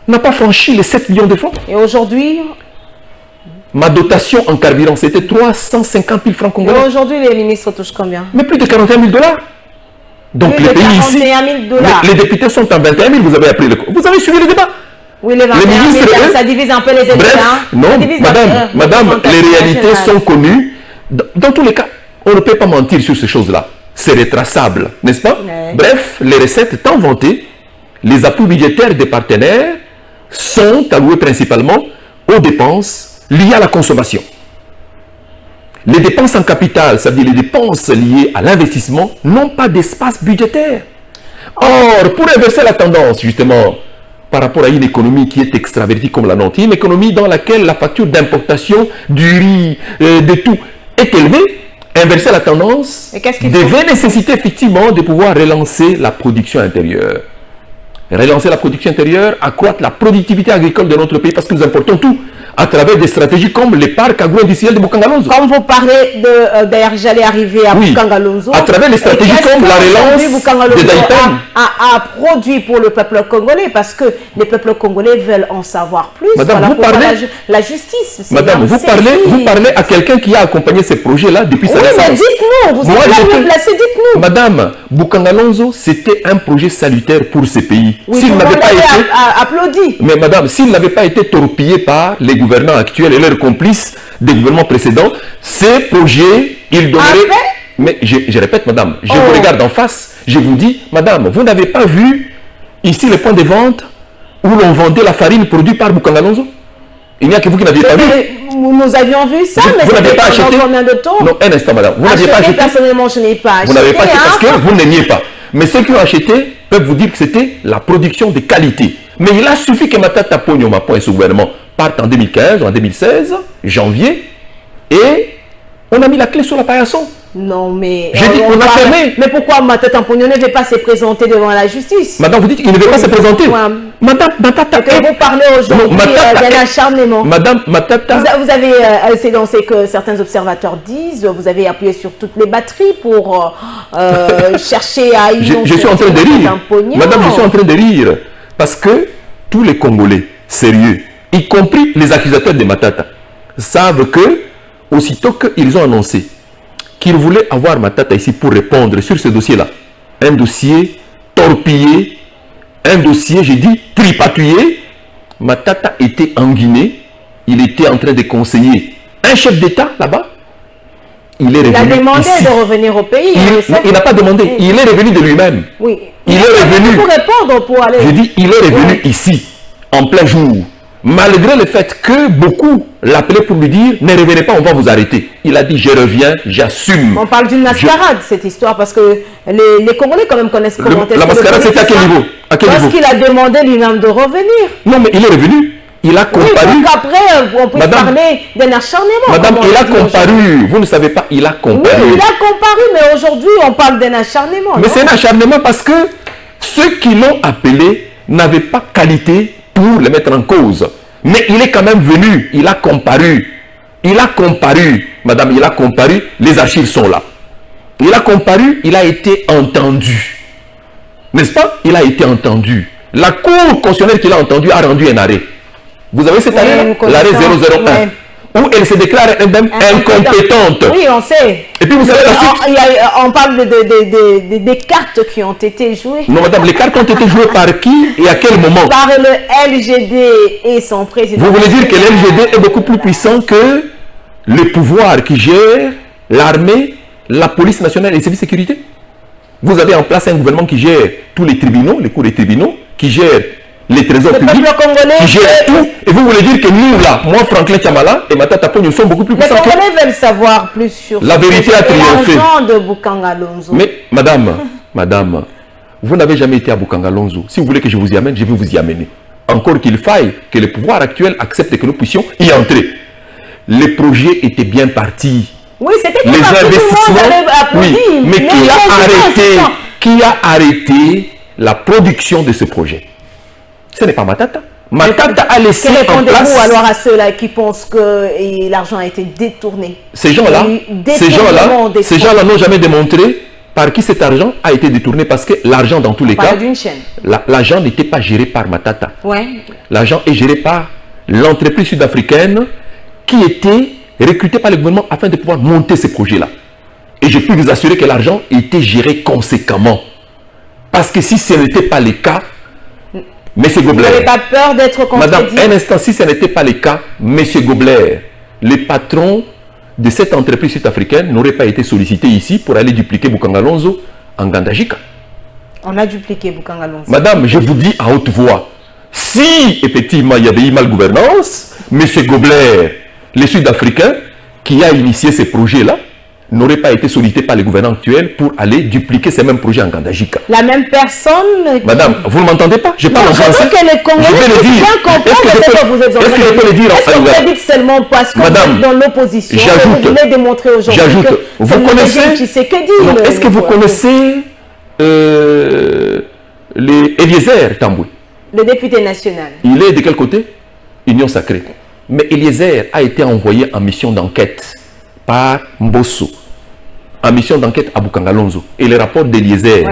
n'a pas franchi les 7 millions de francs. Et aujourd'hui, Ma dotation en carburant, c'était 350 000 francs congolais. les ministres touchent combien? Mais plus de 41 000 $. Donc Plus les de pays ici, 41 000 $. les députés sont en 21 000, vous avez appris vous avez suivi le débat. Oui, les 21 000, ministres, eux, ça divise un peu les États. Bref, non, madame, les réalités sont connues. Dans tous les cas, on ne peut pas mentir sur ces choses-là. C'est retraçable, n'est-ce pas? Ouais. Bref, les recettes tant vantées, les appuis budgétaires des partenaires sont alloués principalement aux dépenses liées à la consommation. Les dépenses en capital, c'est-à-dire les dépenses liées à l'investissement, n'ont pas d'espace budgétaire. Or, pour inverser la tendance, justement, par rapport à une économie qui est extravertie comme la nôtre, une économie dans laquelle la facture d'importation du riz, de tout, est élevée, inverser la tendance devait nécessiter effectivement de pouvoir relancer la production intérieure. Relancer la production intérieure, accroître la productivité agricole de notre pays, parce que nous importons tout à travers des stratégies comme les parcs agro-industriels de Bukangalonzo. Comme vous parlez de... D'ailleurs, j'allais arriver à Bukangalonzo. À travers les stratégies comme la relance de Daïtan. A produit pour le peuple congolais, parce que les peuples congolais veulent en savoir plus. Madame, voilà, vous parlez... La justice. Madame, vous parlez à quelqu'un qui a accompagné ces projets-là depuis sa naissance. Oui, mais dites-nous, vous êtes bien placé, dites-nous. Madame, Bukangalonzo, c'était un projet salutaire pour ces pays. Oui, s'il n'avait pas été applaudi. Mais madame, s'il n'avait pas été torpillé par les gouvernants actuels et leurs complices des gouvernements précédents, ces projets, ils donneraient... Mais je répète, madame, je vous regarde en face, je vous dis, madame, vous n'avez pas vu ici le point de vente où l'on vendait la farine produite par Bukangalonzo? Il n'y a que vous qui n'aviez pas vu. Nous avions vu ça, mais vous n'avez pas acheté combien de temps? Non, un instant, madame. Vous n'avez pas acheté. Personnellement, je n'ai pas acheté. Vous n'avez pas acheté parce que vous n'aimiez pas. Mais ceux qui ont acheté peuvent vous dire que c'était la production de qualité. Mais il a suffi que Matata Pogno, ma point, ce gouvernement, parte en 2015 ou en 2016, janvier, et on a mis la clé sur la paillasson. Non, mais... J'ai dit, on a fermé. Mais pourquoi Matata Ponyo ne veut pas se présenter devant la justice? Madame, vous dites qu'il ne veut pas se présenter. Ouais. Madame Matata... Vous parlez aujourd'hui d'un acharnement. Madame Matata... Vous avez, c'est dans ce que certains observateurs disent, vous avez appuyé sur toutes les batteries pour chercher à... Je suis en train de rire. Madame, je suis en train de rire. Parce que tous les Congolais sérieux, y compris les accusateurs de Matata, savent que, aussitôt qu'ils ont annoncé qu'ils voulaient avoir Matata ici pour répondre sur ce dossier-là, un dossier torpillé, un dossier, j'ai dit, tripatouillé, Matata était en Guinée, il était en train de conseiller un chef d'État là-bas. Il est revenu. Il a demandé ici. de revenir au pays. Il n'a pas demandé, il est revenu de lui-même. Oui. Il est revenu. Pour répondre, pour aller. Je dis, il est revenu ici, en plein jour. Malgré le fait que beaucoup l'appelaient pour lui dire, ne revenez pas, on va vous arrêter. Il a dit, je reviens, j'assume. On parle d'une mascarade, cette histoire, parce que les Congolais quand même connaissent comment... La mascarade, c'était à quel niveau? Parce qu'il a demandé lui-même de revenir. Non, mais il est revenu. Il a comparu. Oui, donc après, on peut parler d'un acharnement. Madame, il a comparu. Vous ne savez pas, il a comparu. Oui, il a comparu, mais aujourd'hui, on parle d'un acharnement. Mais c'est un acharnement parce que ceux qui l'ont appelé n'avaient pas qualité pour le mettre en cause. Mais il est quand même venu, il a comparu. Il a comparu. Madame, il a comparu, les archives sont là. Il a comparu, il a été entendu. N'est-ce pas? Il a été entendu. La Cour constitutionnelle qu'il a entendu a rendu un arrêt. Vous avez cet arrêt, l'arrêt 001, où elle se déclare elle-même incompétente. Oui, on sait. Et puis vous savez la suite. On parle des cartes qui ont été jouées. Non, madame, les cartes ont été jouées par qui et à quel moment? Par le LGD et son président. Vous voulez dire que l'LGD est beaucoup plus puissant que le pouvoir qui gère l'armée, la police nationale et les services de sécurité? Vous avez en place un gouvernement qui gère tous les tribunaux, les cours des tribunaux, qui gère les trésors publics, qui gèrent tout. Et vous voulez dire que nous, là, moi, Franklin Tiamala et Matata Ponyo, nous sommes beaucoup plus puissants que... Les Congolais veulent savoir plus sur... La vérité a triomphé. De Bukanga Lonzo. Mais, madame, vous n'avez jamais été à Bukanga Lonzo. Si vous voulez que je vous y amène, je vais vous y amener. Encore qu'il faille que le pouvoir actuel accepte que nous puissions y entrer. Le projet était bien parti. Oui, c'était les investissements, oui, mais qui a arrêté la production de ce projet? Ce n'est pas Matata. Matata a laissé en place... Répondez-vous alors à ceux-là qui pensent que l'argent a été détourné? Ces gens-là n'ont jamais démontré par qui cet argent a été détourné, parce que l'argent, dans tous les cas, l'argent n'était pas géré par Matata. Ouais. L'argent est géré par l'entreprise sud-africaine qui était recrutée par le gouvernement afin de pouvoir monter ces projets-là. Et je peux vous assurer que l'argent était géré conséquemment. Parce que si ce n'était pas le cas, M. Gobler... Vous n'avez pas peur d'être contredit? Madame, un instant, si ce n'était pas le cas, M. Gobler, le patron de cette entreprise sud-africaine, n'aurait pas été sollicité ici pour aller dupliquer Bukanga Lonzo en Ngandajika. On a dupliqué Bukanga Lonzo. Madame, je vous dis à haute voix, si effectivement il y avait eu malgouvernance, M. Gobler, le Sud-Africain, qui a initié ces projets-là, n'aurait pas été sollicité par le gouvernement actuel pour aller dupliquer ces mêmes projets en Ngandajika. La même personne... Madame, vous ne m'entendez pas? Je parle en français. Je vais le dire. Est-ce que je peux le dire en français? Est-ce que vous dites seulement parce que vous êtes dans l'opposition? Vous voulez démontrer aujourd'hui que vous connaissez... Est-ce que vous connaissez Eliezer Tamboué? Le député national. Il est de quel côté? Union sacrée. Mais Eliezer a été envoyé en mission d'enquête par Mbosso, en mission d'enquête à Bukanga Lonzo. Et le rapport d'Eliezer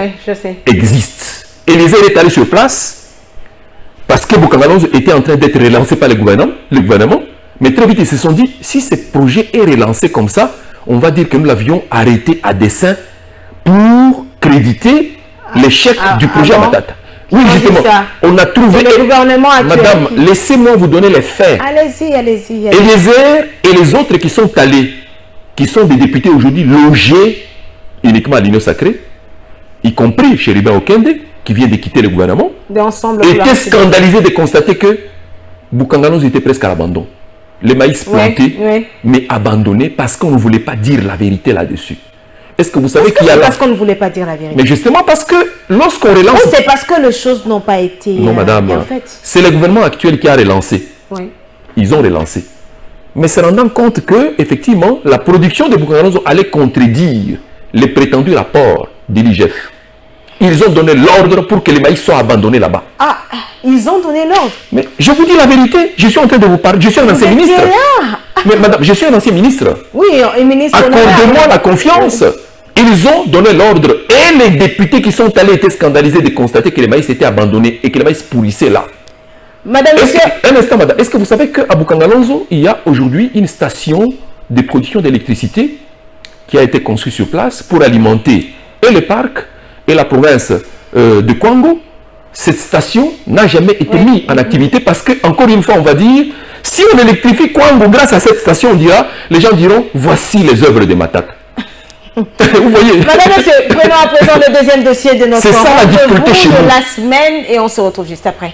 existe. Eliezer est allé sur place parce que Bukanga Lonzo était en train d'être relancé par le gouvernement. Mais très vite, ils se sont dit, si ce projet est relancé comme ça, on va dire que nous l'avions arrêté à dessein pour créditer l'échec du projet à Matata. Oui, justement, on a trouvé... Le gouvernement actuel. Madame, laissez-moi vous donner les faits. Allez-y, allez-y. Eliezer et les autres qui sont allés, qui sont des députés aujourd'hui logés uniquement à l'Union sacrée, y compris Chéribin Okende, qui vient de quitter le gouvernement, étaient scandalisés de constater que Bukanga Lonzo était presque à l'abandon. Les maïs plantés, mais abandonnés parce qu'on ne voulait pas dire la vérité là-dessus. Est-ce que vous savez qu'il y a... Parce qu'on ne voulait pas dire la vérité. Mais justement parce que lorsqu'on relance... C'est parce que les choses n'ont pas été... Non, madame. C'est le gouvernement actuel qui a relancé. Oui. Ils ont relancé. mais se rendant compte que, effectivement, la production de Boukangalonzo allait contredire les prétendus rapports de l'IGF. Ils ont donné l'ordre pour que les maïs soient abandonnés là-bas. Ah, ils ont donné l'ordre. Mais je vous dis la vérité, je suis en train de vous parler, je suis un ancien ministre. Mais madame, je suis un ancien ministre. Oui, un ministre. Accordez-moi la confiance. Ils ont donné l'ordre et les députés qui sont allés étaient scandalisés de constater que les maïs étaient abandonnés et que les maïs pourrissaient là. Madame, un instant, madame. Est-ce que vous savez qu'à Boukangalonzo, il y a aujourd'hui une station de production d'électricité qui a été construite sur place pour alimenter et le parc et la province de Kwango? Cette station n'a jamais été mise en activité parce que, encore une fois, on va dire, si on électrifie Kwango grâce à cette station, on dira, les gens diront, voici les œuvres de Matak. Vous voyez. Madame, monsieur, prenons à présent le deuxième dossier de notre rendez-vous de la semaine et on se retrouve juste après.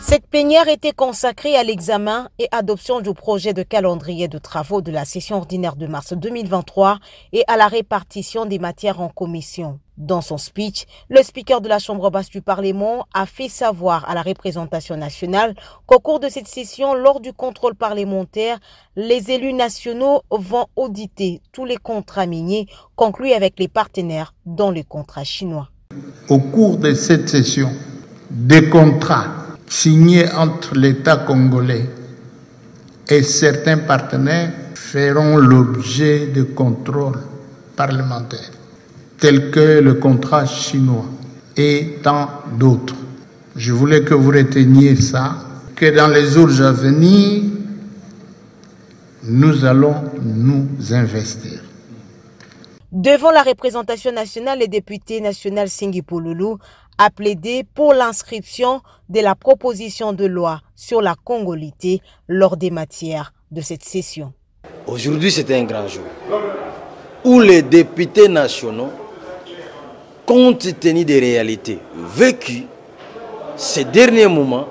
Cette plénière était consacrée à l'examen et adoption du projet de calendrier de travaux de la session ordinaire de mars 2023 et à la répartition des matières en commission. Dans son speech, le speaker de la Chambre basse du Parlement a fait savoir à la représentation nationale qu'au cours de cette session, lors du contrôle parlementaire, les élus nationaux vont auditer tous les contrats miniers conclus avec les partenaires dans le contrat chinois. Au cours de cette session, des contrats signés entre l'État congolais et certains partenaires feront l'objet de contrôles parlementaires, tels que le contrat chinois et tant d'autres. Je voulais que vous reteniez ça, que dans les jours à venir, nous allons nous investir. Devant la représentation nationale, le député national Singhi Pouloulou a plaidé pour l'inscription de la proposition de loi sur la congolité lors des matières de cette session. Aujourd'hui, c'est un grand jour où les députés nationaux, compte tenu des réalités vécues ces derniers moments,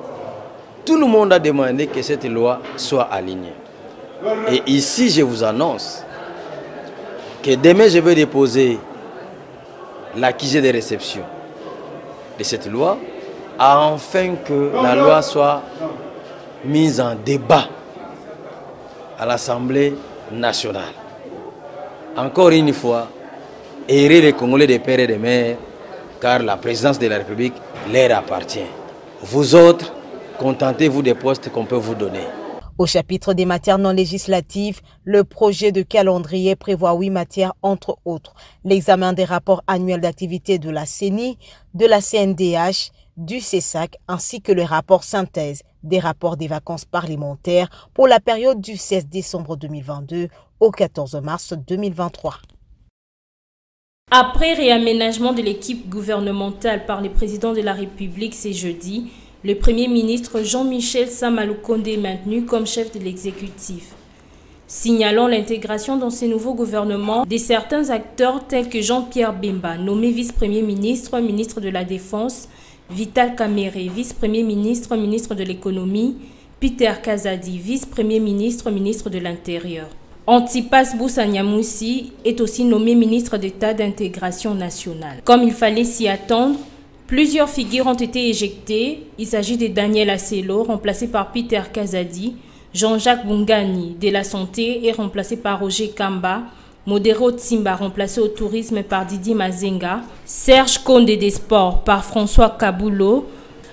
tout le monde a demandé que cette loi soit alignée. Et ici, je vous annonce que demain, je vais déposer l'accusé de réception de cette loi, afin que la loi soit mise en débat à l'Assemblée nationale. Encore une fois, errer les Congolais des pères et des mères, car la présidence de la République leur appartient. Vous autres, contentez-vous des postes qu'on peut vous donner. Au chapitre des matières non législatives, le projet de calendrier prévoit 8 matières, entre autres l'examen des rapports annuels d'activité de la CENI, de la CNDH, du CESAC, ainsi que le rapport synthèse des rapports des vacances parlementaires pour la période du 16 décembre 2022 au 14 mars 2023. Après réaménagement de l'équipe gouvernementale par le président de la République ce jeudi, le Premier ministre Jean-Michel Sama Lukonde est maintenu comme chef de l'exécutif. Signalons l'intégration dans ce nouveau gouvernement de certains acteurs tels que Jean-Pierre Bemba, nommé vice-premier ministre, ministre de la Défense, Vital Kamerhe, vice-premier ministre, ministre de l'Économie, Peter Kazadi, vice-premier ministre, ministre de l'Intérieur. Antipas Boussagnamoussi est aussi nommé ministre d'État d'intégration nationale. Comme il fallait s'y attendre, plusieurs figures ont été éjectées. Il s'agit de Daniel Asselo, remplacé par Peter Kazadi, Jean-Jacques Bungani de la Santé est remplacé par Roger Kamba, Modero Tsimba remplacé au tourisme par Didier Mazenga, Serge Konde des Sports par François Kabulo,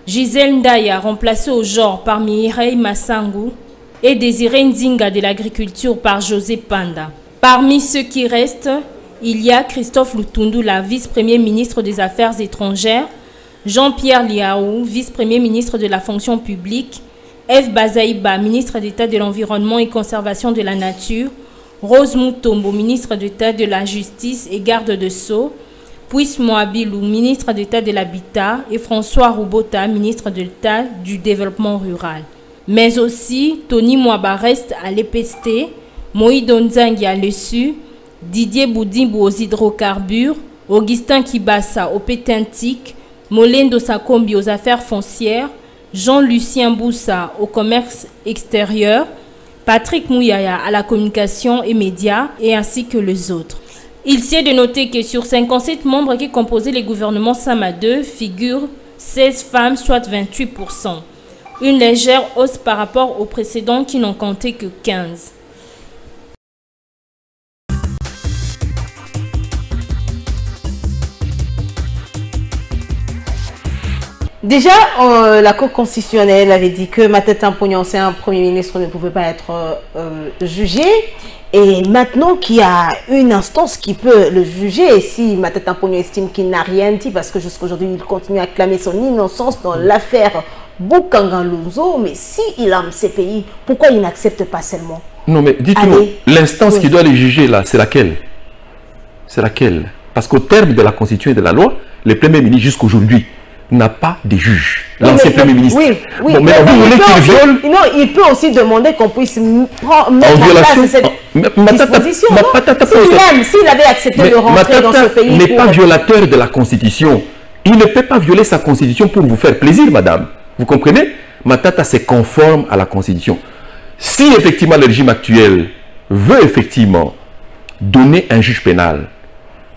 Gisèle Ndaya remplacé au genre par Mireille Massangu et Désiré Nzinga de l'agriculture par José Panda. Parmi ceux qui restent, il y a Christophe Lutundu, la vice-premier ministre des Affaires étrangères, Jean-Pierre Liaou, vice-premier ministre de la fonction publique, F. Bazaïba, ministre d'État de l'Environnement et Conservation de la Nature, Rose Mutombo, ministre d'État de la Justice et Garde de Sceaux, Puis Moabilou, ministre d'État de l'Habitat, et François Roubota, ministre d'État du Développement rural. Mais aussi Tony Mwaba reste à l'EPST, Moïdo Nzangi à l'ESU, Didier Boudimbo aux hydrocarbures, Augustin Kibassa au pétentique, Molendo Sakombi aux affaires foncières, Jean-Lucien Boussa au commerce extérieur, Patrick Mouyaya à la communication et médias, et ainsi que les autres. Il s'y est de noter que sur 57 membres qui composaient les gouvernements Sama 2 figurent 16 femmes, soit 28%. Une légère hausse par rapport aux précédents qui n'ont compté que 15. Déjà, la Cour constitutionnelle avait dit que Matata Ponyo, ancien Premier ministre, ne pouvait pas être jugé. Et maintenant qu'il y a une instance qui peut le juger, et si Matata Ponyo estime qu'il n'a rien dit, parce que jusqu'à aujourd'hui, il continue à clamer son innocence dans l'affaire Bukanga Lunzo, mais s'il aime ces pays, pourquoi il n'accepte pas seulement? Non, mais dites-nous, l'instance qui doit les juger là, c'est laquelle? C'est laquelle? Parce qu'au terme de la Constitution et de la loi, le Premier ministre jusqu'aujourd'hui n'a pas de juge. L'ancien Premier ministre. Oui, oui. Bon, mais vous voulez qu'il viole? Non, il peut aussi demander qu'on puisse mettre en place cette disposition. S'il avait accepté de rentrer dans ce pays... Il n'est pas violateur de la Constitution. Il ne peut pas violer sa Constitution pour vous faire plaisir, madame. Vous comprenez? Matata se conforme à la Constitution. Si effectivement le régime actuel veut effectivement donner un juge pénal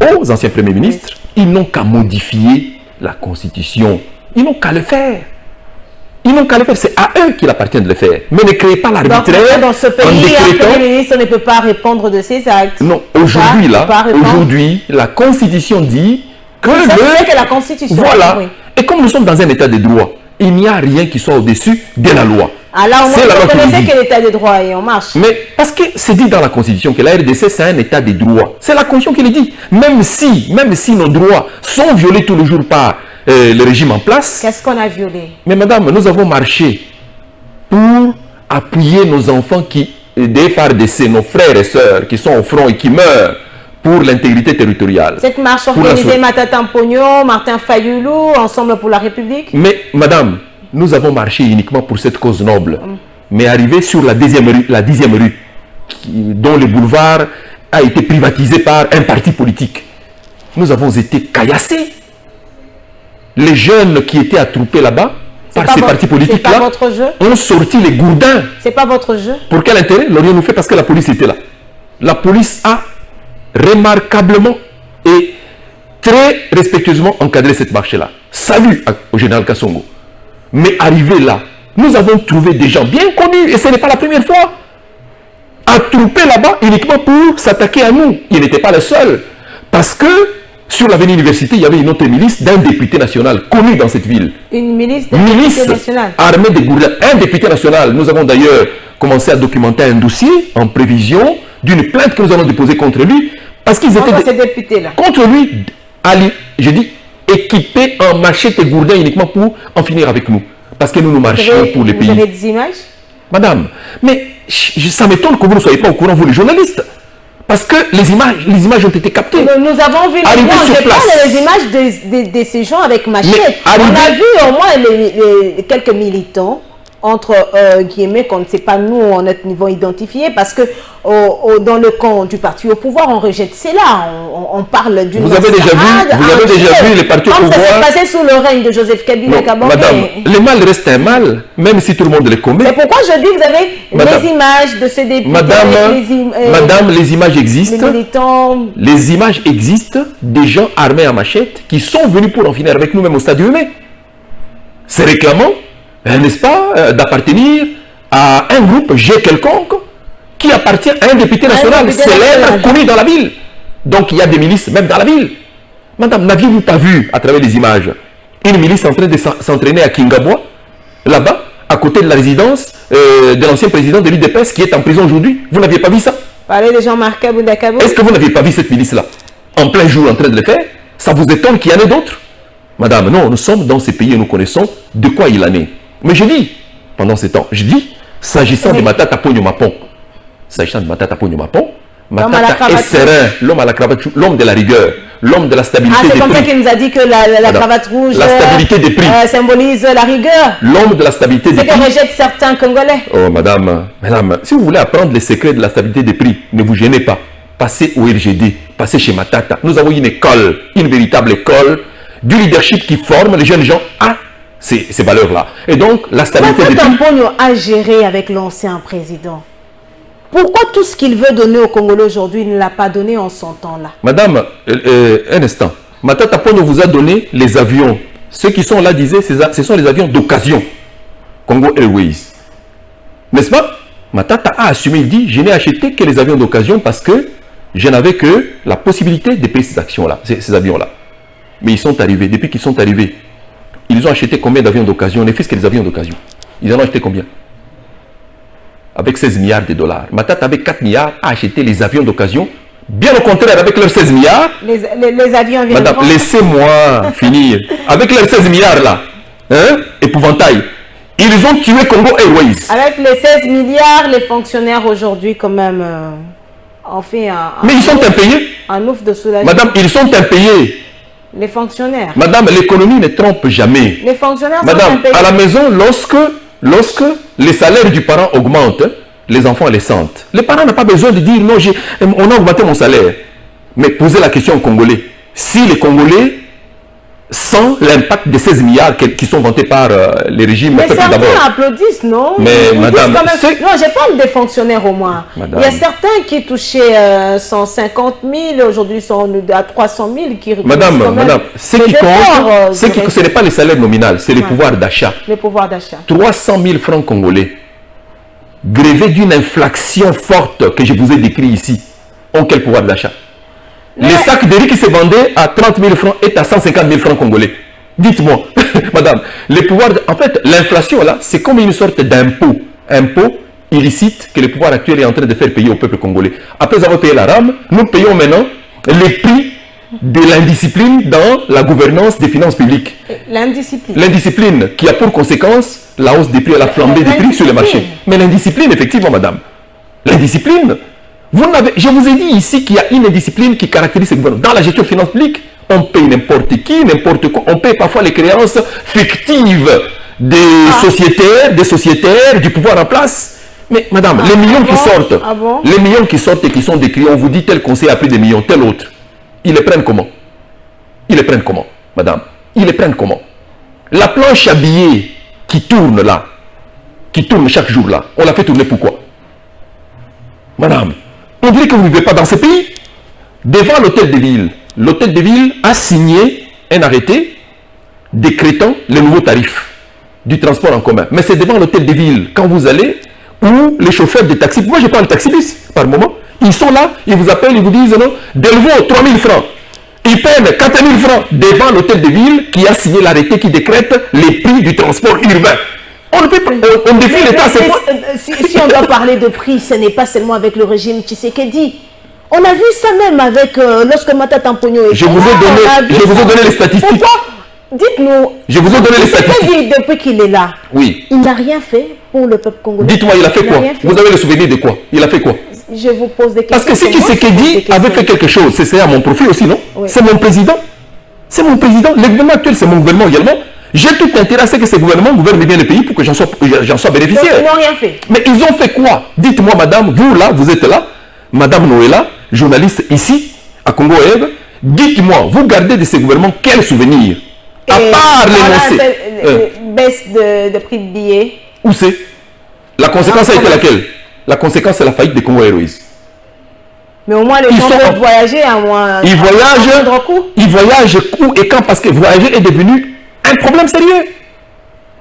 aux anciens premiers ministres, ils n'ont qu'à modifier la Constitution. Ils n'ont qu'à le faire. Ils n'ont qu'à le faire. C'est à eux qu'il appartient de le faire. Mais ne créez pas l'arbitraire. Dans ce pays, un Premier ministre ne peut pas répondre de ses actes. Non, aujourd'hui, la Constitution dit que que la Constitution. Voilà. Oui. Et comme nous sommes dans un état de droit, il n'y a rien qui soit au-dessus de la loi. Alors, vous connaissez que l'état de droit est en marche. Mais parce que c'est dit dans la Constitution que la RDC, c'est un état de droit. C'est la Constitution qui le dit. Même si nos droits sont violés tous les jours par le régime en place. Qu'est-ce qu'on a violé? Mais madame, nous avons marché pour appuyer nos enfants des FARDC, nos frères et sœurs qui sont au front et qui meurent pour l'intégrité territoriale. Cette marche organisée Matata Ponyo, Martin Fayoulou, Ensemble pour la République. Mais madame, nous avons marché uniquement pour cette cause noble. Mais arrivé sur la 10e rue, dont le boulevard a été privatisé par un parti politique, nous avons été caillassés. Les jeunes qui étaient attroupés là-bas, par ces partis politiques-là, ont sorti les gourdins. C'est pas votre jeu. Pour quel intérêt l'aurions-nous fait? Parce que la police était là. La police a remarquablement et très respectueusement encadré cette marche-là. Salut au général Kassongo. Mais arrivé là, nous avons trouvé des gens bien connus, et ce n'est pas la première fois, attroupés là-bas uniquement pour s'attaquer à nous. Il n'était pas le seul. Parce que sur l'avenue Université, il y avait une autre milice d'un député national connu dans cette ville. Une milice d'un député national. Armée des gourdins, un député national. Nous avons d'ailleurs commencé à documenter un dossier en prévision d'une plainte que nous allons déposer contre lui. Parce qu'ils étaient ces députés-là. Contre lui, je dis, équipés en machette et gourdins uniquement pour en finir avec nous. Parce que nous marchions pour les pays. Vous avez des images? Madame, mais ça m'étonne que vous ne soyez pas au courant, vous les journalistes. Parce que les images ont été captées. Nous avons vu les images de ces gens avec machette. On a vu au moins quelques militants, entre guillemets, qu'on ne sait pas nous, en notre niveau identifié, parce que dans le camp du parti au pouvoir, on rejette cela. On parle d'une... Vous avez déjà vu les partis au pouvoir... Comme ça s'est passé sous le règne de Joseph Kabila Kabore. Madame, le mal reste un mal, même si tout le monde le commet. C'est pourquoi je dis que vous avez les images de ces députés. Madame, les images existent. Les militants... Les images existent des gens armés à machette qui sont venus pour en finir avec nous, même au stade humain. C'est réclamant, n'est-ce pas, d'appartenir à un groupe G quelconque qui appartient à un député national célèbre, connu dans la ville. Donc il y a des milices même dans la ville. Madame, n'aviez-vous pas vu à travers les images une milice en train de s'entraîner à Kingabwa, là-bas, à côté de la résidence de l'ancien président de l'UDPS qui est en prison aujourd'hui? Vous n'aviez pas vu ça? Parlez de Jean-Marc Kabou Dakabo. Est-ce que vous n'aviez pas vu cette milice-là en plein jour en train de le faire? Ça vous étonne qu'il y en ait d'autres? Madame, non, nous sommes dans ces pays et nous connaissons de quoi il en est. Mais je dis, pendant ce temps, s'agissant de Matata Ponyo Mapon, Matata est serein, l'homme à la cravate, l'homme de la rigueur, l'homme de la stabilité des prix. C'est comme ça qu'il nous a dit que la cravate rouge la stabilité des prix symbolise la rigueur. L'homme de la stabilité des prix. C'est que rejettent certains Congolais. Oh madame, si vous voulez apprendre les secrets de la stabilité des prix, ne vous gênez pas. Passez au RGD, passez chez Matata. Nous avons une école, une véritable école, du leadership qui forme les jeunes gens à ces valeurs-là. Et donc, la stabilité des prix... Matata Ponyo a géré avec l'ancien président. Pourquoi tout ce qu'il veut donner aux Congolais aujourd'hui, il ne l'a pas donné en son temps-là? Madame, un instant. Matata Ponyo vous a donné les avions ceux qui sont là disaient ce sont les avions d'occasion. Congo Airways. N'est-ce pas? Matata a assumé, il dit, je n'ai acheté que les avions d'occasion parce que je n'avais que la possibilité de payer ces actions-là, ces avions-là. Mais ils sont arrivés, depuis qu'ils sont arrivés, ils ont acheté combien d'avions d'occasion? Ne fût-ce que les avions d'occasion. Ils en ont acheté combien? Avec 16 milliards de dollars. Matata avec 4 milliards a acheté les avions d'occasion. Bien au contraire, avec leurs 16 milliards. Les avions viennent. Madame, laissez-moi finir. Avec leurs 16 milliards là, hein, épouvantail, ils ont tué Congo Airways. Avec les 16 milliards, les fonctionnaires aujourd'hui, quand même, ont fait un. Mais ils sont impayés. Un ouf de soulagement. Madame, ils sont impayés. Les fonctionnaires. Madame, l'économie ne trompe jamais. Les fonctionnaires sont Madame, impayés. à la maison, lorsque les salaires du parent augmentent, les enfants les sentent. Les parents n'ont pas besoin de dire non, on a augmenté mon salaire. Mais posez la question aux Congolais. Si les Congolais sentent l'impact des 16 milliards qui sont vantés par les régimes. Mais certains applaudissent, non? Mais ils madame... non, je parle des fonctionnaires au moins. Madame. Il y a certains qui touchaient 150 000, aujourd'hui sont à 300 000. Qui madame, ce qui compte, ce n'est pas les salaires nominaux, c'est les pouvoirs d'achat. Les pouvoirs d'achat. 300 000 francs congolais, grevés d'une inflation forte que je vous ai décrit ici, ont quel pouvoir d'achat? Les sacs de riz qui se vendaient à 30 000 francs est à 150 000 francs congolais. Dites-moi, madame, les pouvoirs... En fait, l'inflation, là, c'est comme une sorte d'impôt. Impôt illicite que le pouvoir actuel est en train de faire payer au peuple congolais. Après avoir payé la rame, nous payons maintenant les prix de l'indiscipline dans la gouvernance des finances publiques. L'indiscipline. L'indiscipline qui a pour conséquence la hausse des prix et la flambée des prix sur le marché. Mais l'indiscipline, effectivement, madame. L'indiscipline... Je vous ai dit ici qu'il y a une indiscipline qui caractérise ce gouvernement. Dans la gestion de finances publiques, on paye n'importe qui, n'importe quoi. On paye parfois les créances fictives des sociétaires, du pouvoir en place. Mais madame, les millions qui sortent, les millions qui sortent et qui sont décrits, on vous dit tel conseil a pris des millions, tel autre. Ils les prennent comment? Ils les prennent comment, madame? Ils les prennent comment? La planche à billets qui tourne là, qui tourne chaque jour là, on la fait tourner pourquoi? Madame, on dirait que vous ne vivez pas dans ce pays. Devant l'hôtel de ville a signé un arrêté décrétant les nouveaux tarifs du transport en commun. Mais c'est devant l'hôtel de ville, quand vous allez, où les chauffeurs de taxi, moi je parle de taxi-bus par moment, ils sont là, ils vous appellent, ils vous disent non, Delvaux 3 000 francs. Ils paient 4 000 francs devant l'hôtel de ville qui a signé l'arrêté qui décrète les prix du transport urbain. On défie l'État à ce point. Si on doit parler de prix, ce n'est pas seulement avec le régime Tshisekedi. On a vu ça même avec lorsque Matata Mponyo est je vous ai donné les statistiques. Dites-nous. Je vous ai donné les statistiques. Depuis qu'il est là, oui. Il n'a rien fait pour le peuple congolais. Dites-moi, il a fait quoi? Vous avez le souvenir de quoi? Il a fait quoi? Je vous pose des questions. Parce que si Tshisekedi avait fait quelque chose, c'est à mon profit aussi, non? Oui. C'est mon président. C'est mon président. Le gouvernement actuel, c'est mon gouvernement également. J'ai tout intérêt à ce que ce gouvernement gouverne bien le pays pour que j'en sois bénéficiaire. Donc, ils n'ont rien fait. Mais ils ont fait quoi? Dites-moi, madame, vous là, vous êtes là, madame Noëlla, journaliste ici, à Congo Web, dites-moi, vous gardez de ces gouvernements quel souvenir? À part l'énoncé. Baisse de prix de billets. Où c'est? La conséquence a été laquelle? La conséquence, c'est la faillite des Congo Airways. Mais au moins, les gens peuvent voyager à moins. Ils voyagent où et quand? Parce que voyager est devenu un problème sérieux.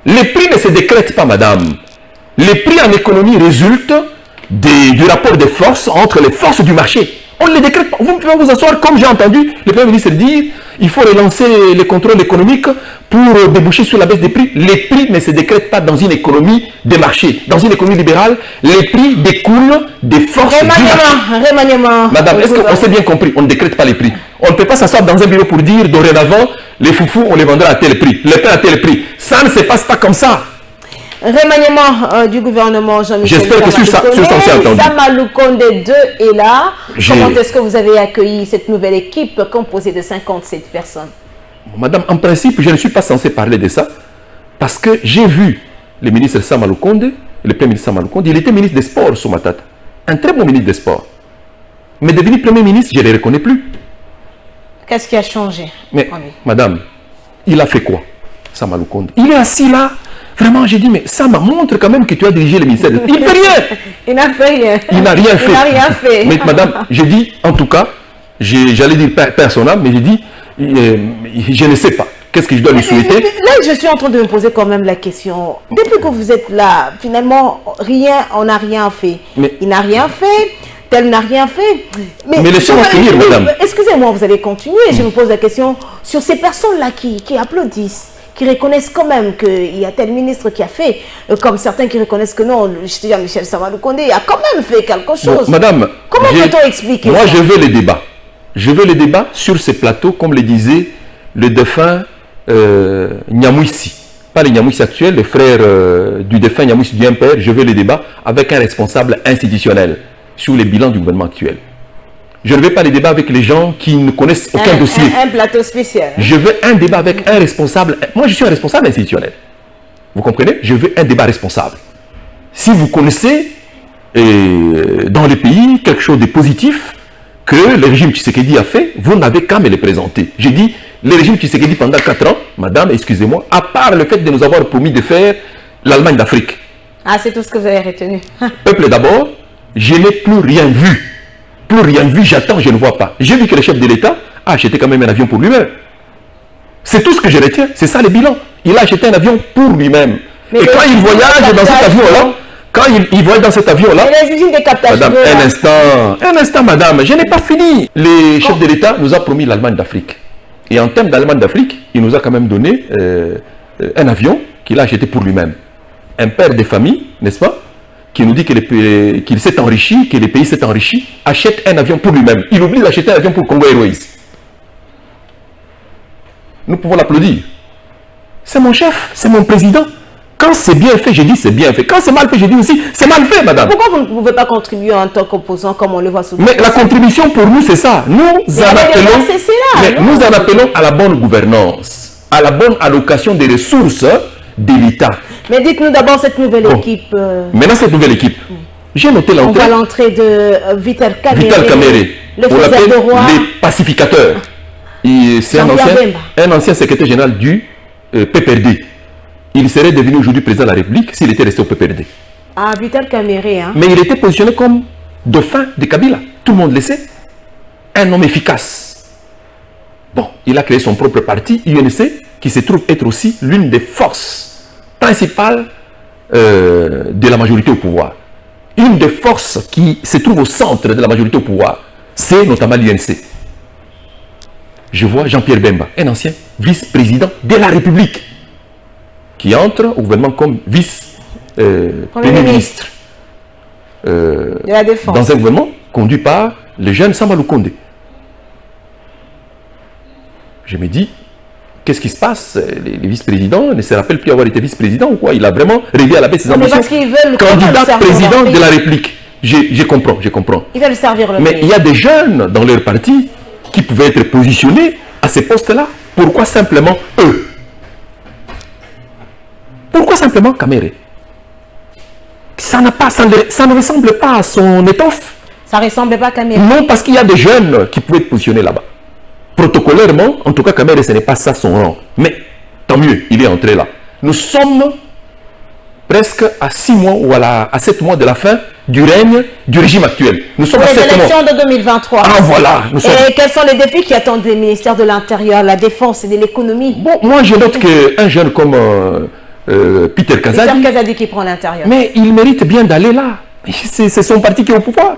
Les prix ne se décrètent pas, madame. Les prix en économie résultent du rapport de force entre les forces du marché. On ne les décrète pas. Vous pouvez vous asseoir, comme j'ai entendu le Premier ministre dire, il faut relancer les contrôles économiques pour déboucher sur la baisse des prix. Les prix ne se décrètent pas dans une économie de marché. Dans une économie libérale, les prix découlent des forces du marché. Remaniement. Madame, est-ce qu'on s'est bien compris? On ne décrète pas les prix. On ne peut pas s'asseoir dans un bureau pour dire, dorénavant, les foufous, on les vendra à tel prix. Le pain à tel prix. Ça ne se passe pas comme ça. Remaniement du gouvernement Jean-Michel. J'espère que sur ça, on s'est entendu. Sama Lukonde 2 est là. Comment est-ce que vous avez accueilli cette nouvelle équipe composée de 57 personnes? Madame, en principe, je ne suis pas censé parler de ça parce que j'ai vu le ministre Sama Lukonde, le premier ministre Sama Lukonde, il était ministre des Sports sous Matata. Un très bon ministre des Sports. Mais devenu Premier ministre, je ne le reconnais plus. Qu'est-ce qui a changé? Mais, madame, il a fait quoi, Sama Lukonde? Il est assis là. Vraiment, j'ai dit, mais ça me montre quand même que tu as dirigé le ministère. Il ne fait rien. Il n'a fait rien. Il n'a rien fait. Il n'a rien fait. Mais madame, j'ai dit, en tout cas, j'allais dire personnel, mais j'ai dit, je ne sais pas. qu'est-ce que je dois lui souhaiter? Là, je suis en train de me poser quand même la question. Depuis que vous êtes là, finalement, on n'a rien fait. Il n'a rien fait, tel n'a rien fait. Mais laissez-moi finir, madame. Excusez-moi, vous allez continuer. Je me pose la question sur ces personnes-là qui applaudissent, qui reconnaissent quand même qu'il y a tel ministre qui a fait, comme certains qui reconnaissent que non, Michel Sama Lukonde a quand même fait quelque chose. Bon, madame, comment peut-on expliquer ça? Moi, je veux les débats. Je veux les débats sur ces plateaux, comme le disait le défunt Nyamwisi. Pas le Nyamwisi actuel, le frère du défunt Nyamwisi du MPR. Je veux les débats avec un responsable institutionnel sur les bilans du gouvernement actuel. Je ne veux pas les débats avec les gens qui ne connaissent aucun dossier. Un plateau spécial. Je veux un débat avec un responsable. Moi, je suis un responsable institutionnel. Vous comprenez? Je veux un débat responsable. Si vous connaissez dans les pays quelque chose de positif que le régime Tshisekedi a fait, vous n'avez qu'à me le présenter. J'ai dit, le régime Tshisekedi pendant 4 ans, madame, excusez-moi, à part le fait de nous avoir promis de faire l'Allemagne d'Afrique. Ah, c'est tout ce que vous avez retenu. Peuple d'abord, je n'ai plus rien vu. Plus rien vu, j'attends, je ne vois pas. J'ai vu que le chef de l'État a acheté quand même un avion pour lui-même. C'est tout ce que je retiens, c'est ça le bilan. Il a acheté un avion pour lui-même. Et quand il voyage dans cet avion-là, il voyage dans cet avion-là, madame, un instant, madame, je n'ai pas fini. Le chef de l'État nous a promis l'Allemagne d'Afrique. Et en termes d'Allemagne d'Afrique, il nous a quand même donné un avion qu'il a acheté pour lui-même. Un père de famille, n'est-ce pas, qui nous dit qu'il s'est enrichi, que le pays s'est enrichi, achète un avion pour lui-même. Il oublie d'acheter un avion pour Congo Airways. Nous pouvons l'applaudir. C'est mon chef, c'est mon président. Quand c'est bien fait, je dis c'est bien fait. Quand c'est mal fait, je dis aussi c'est mal fait, madame. Pourquoi vous ne pouvez pas contribuer en tant qu'opposant comme on le voit souvent? Mais la contribution pour nous, c'est ça. Nous en appelons à la bonne gouvernance, à la bonne allocation des ressources de l'État. Mais dites-nous d'abord cette nouvelle équipe. Maintenant, cette nouvelle équipe. J'ai noté l'entrée. On va l'entrée de Vital Kamerhe. Vital Kamerhe. On l'appelle les pacificateurs. C'est un ancien secrétaire général du PPRD. Il serait devenu aujourd'hui président de la République s'il était resté au PPRD. Ah, Vital Kamerhe, hein? Mais il était positionné comme dauphin de Kabila. Tout le monde le sait. Un homme efficace. Bon, il a créé son propre parti, UNC, qui se trouve être aussi l'une des forces principale de la majorité au pouvoir. Une des forces qui se trouve au centre de la majorité au pouvoir, c'est notamment l'UNC. Je vois Jean-Pierre Bemba, un ancien vice-président de la République, qui entre au gouvernement comme vice-premier ministre de la Défense. Dans un gouvernement conduit par le jeune Sama Lukonde. Je me dis, qu'est-ce qui se passe? Les vice-présidents ne se rappellent plus avoir été vice-président ou quoi? Il a vraiment rêvé à la baisse ses ambitions. Candidat président de la République. Je comprends, je comprends. Ils veulent servir le pays. Mais il y a des jeunes dans leur parti qui pouvaient être positionnés à ces postes-là. Pourquoi simplement eux? Pourquoi simplement Kamerhe? Ça ne ressemble pas à son étoffe. Ça ne ressemble pas à Kamerhe? Non, parce qu'il y a des jeunes qui pouvaient être positionnés là-bas. Protocolairement, en tout cas, Kamerhe, ce n'est pas ça son rang. Mais tant mieux, il est entré là. Nous sommes presque à 6 mois ou à 7 mois de la fin du règne du régime actuel. Nous sommes à 7 mois. Les élections de 2023. Ah voilà. Et quels sont les défis qui attendent les ministères de l'Intérieur, la Défense et de l'Économie? Bon, moi je note qu'un jeune comme Peter Kazadi qui prend l'Intérieur. Mais il mérite bien d'aller là. C'est son parti qui est au pouvoir.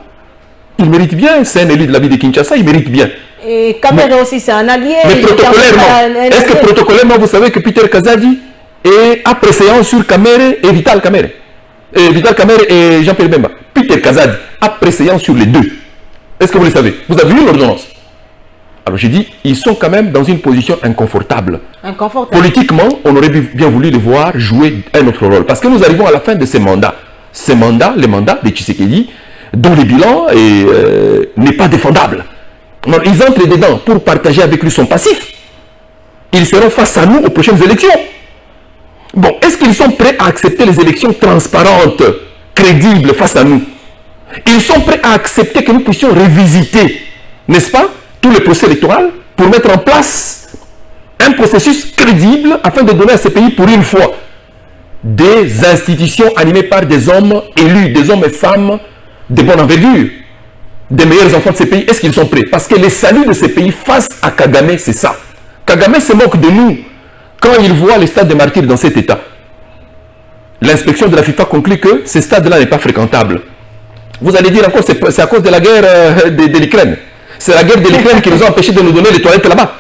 Il mérite bien, c'est un élu de la ville de Kinshasa, il mérite bien. Et Kamerhe aussi, c'est un allié. Mais protocolairement, est-ce que protocolairement, vous savez que Peter Kazadi a préséance sur Kamerhe et Vital Kamerhe? Vital Kamerhe et Jean-Pierre Bemba. Peter Kazadi a préséance sur les deux. Est-ce que vous le savez? Vous avez vu l'ordonnance? Alors j'ai dit, ils sont quand même dans une position inconfortable. Politiquement, on aurait bien voulu les voir jouer un autre rôle. Parce que nous arrivons à la fin de ces mandats. Ces mandats, les mandats de Tshisekedi, dont le bilan n'est pas défendable. Alors, ils entrent dedans pour partager avec lui son passif. Ils seront face à nous aux prochaines élections. Bon, est-ce qu'ils sont prêts à accepter les élections transparentes, crédibles face à nous? Ils sont prêts à accepter que nous puissions revisiter, n'est-ce pas, tout le processus électoral pour mettre en place un processus crédible afin de donner à ces pays pour une fois des institutions animées par des hommes élus, des hommes et femmes de bonne envergure, des meilleurs enfants de ces pays. Est-ce qu'ils sont prêts? Parce que les saluts de ces pays face à Kagame, c'est ça. Kagame se moque de nous quand ils voient les stades des martyrs dans cet état, l'inspection de la FIFA conclut que ce stade-là n'est pas fréquentable. Vous allez dire encore, c'est à cause de la guerre de l'Ukraine. C'est la guerre de l'Ukraine qui nous a empêché de nous donner les toilettes là-bas.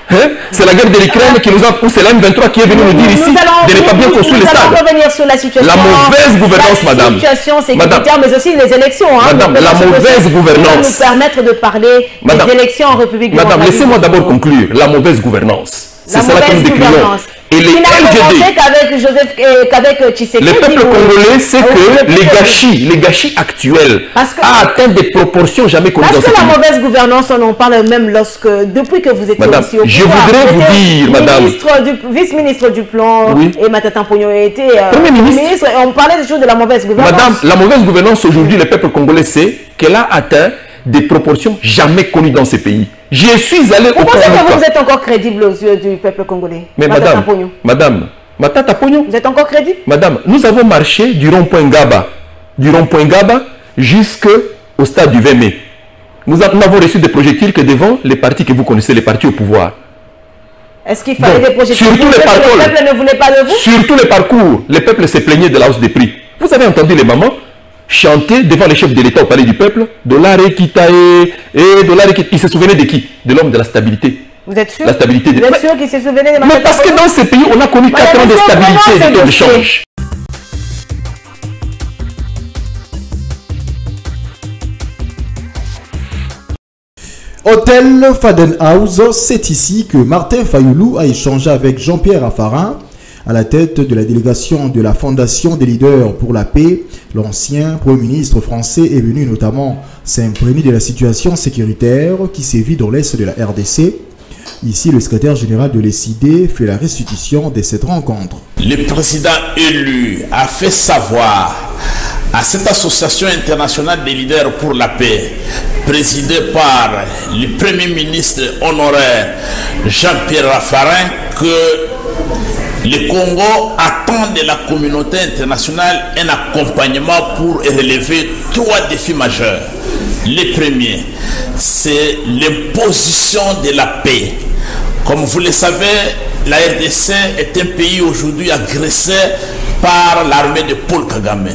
Hein? C'est la guerre de l'Ukraine qui nous a... C'est la M23 qui est venue nous dire ici de ne pas bien construire les stades. Nous allons revenir sur la situation. La mauvaise gouvernance, madame. La situation sécuritaire, mais aussi les élections. Hein, madame, la mauvaise gouvernance. Nous permettre de parler des élections en République démocratique. Madame, laissez-moi d'abord conclure. La mauvaise gouvernance. C'est cela que nous décrivons. Et les LGD, qu'avec Tshisekedi, le peuple congolais sait que les gâchis actuels ont atteint des proportions jamais connues dans ce pays. Parce que la mauvaise gouvernance, on en parle même depuis que vous étiez madame, aussi au pouvoir. Je voudrais vous dire, madame. Vice-ministre du plan et Matata Ponyo était Premier ministre. Et on parlait toujours de la mauvaise gouvernance. Madame, la mauvaise gouvernance aujourd'hui, le peuple congolais sait qu'elle a atteint des proportions jamais connues dans ces pays. Je suis allé au Congo. Vous pensez que vous êtes encore crédible aux yeux du peuple congolais? Mais madame, Matata Ponyo. Vous êtes encore crédible? Madame, nous avons marché du rond-point Gaba, jusqu'au stade du 20 mai. Nous avons reçu des projectiles que devant les partis que vous connaissez, les partis au pouvoir. Est-ce qu'il fallait des projectiles? Surtout les parcours. Le peuple ne voulait pas de vous? Surtout les parcours. Le peuple s'est plaigné de la hausse des prix. Vous avez entendu les mamans chanter devant les chefs de l'État au palais du peuple, Dollar et Kitae, et Dollar et Kitae. Ils se souvenaient de qui? De l'homme de la stabilité. Vous êtes sûr? La stabilité. Vous êtes sûr qu'ils se souvenaient de Mais parce que dans ces pays, on a connu 4 ans de stabilité et de taux de change. Hôtel Fadenhouse, c'est ici que Martin Fayoulou a échangé avec Jean-Pierre Raffarin, à la tête de la délégation de la Fondation des leaders pour la paix. L'ancien Premier ministre français est venu notamment s'imprégner de la situation sécuritaire qui sévit dans l'est de la RDC. Ici, le secrétaire général de l'ECID fait la restitution de cette rencontre. Le président élu a fait savoir à cette association internationale des leaders pour la paix, présidée par le Premier ministre honoraire Jean-Pierre Raffarin, que le Congo attend de la communauté internationale un accompagnement pour relever 3 défis majeurs. Le premier, c'est l'imposition de la paix. Comme vous le savez, la RDC est un pays aujourd'hui agressé par l'armée de Paul Kagame.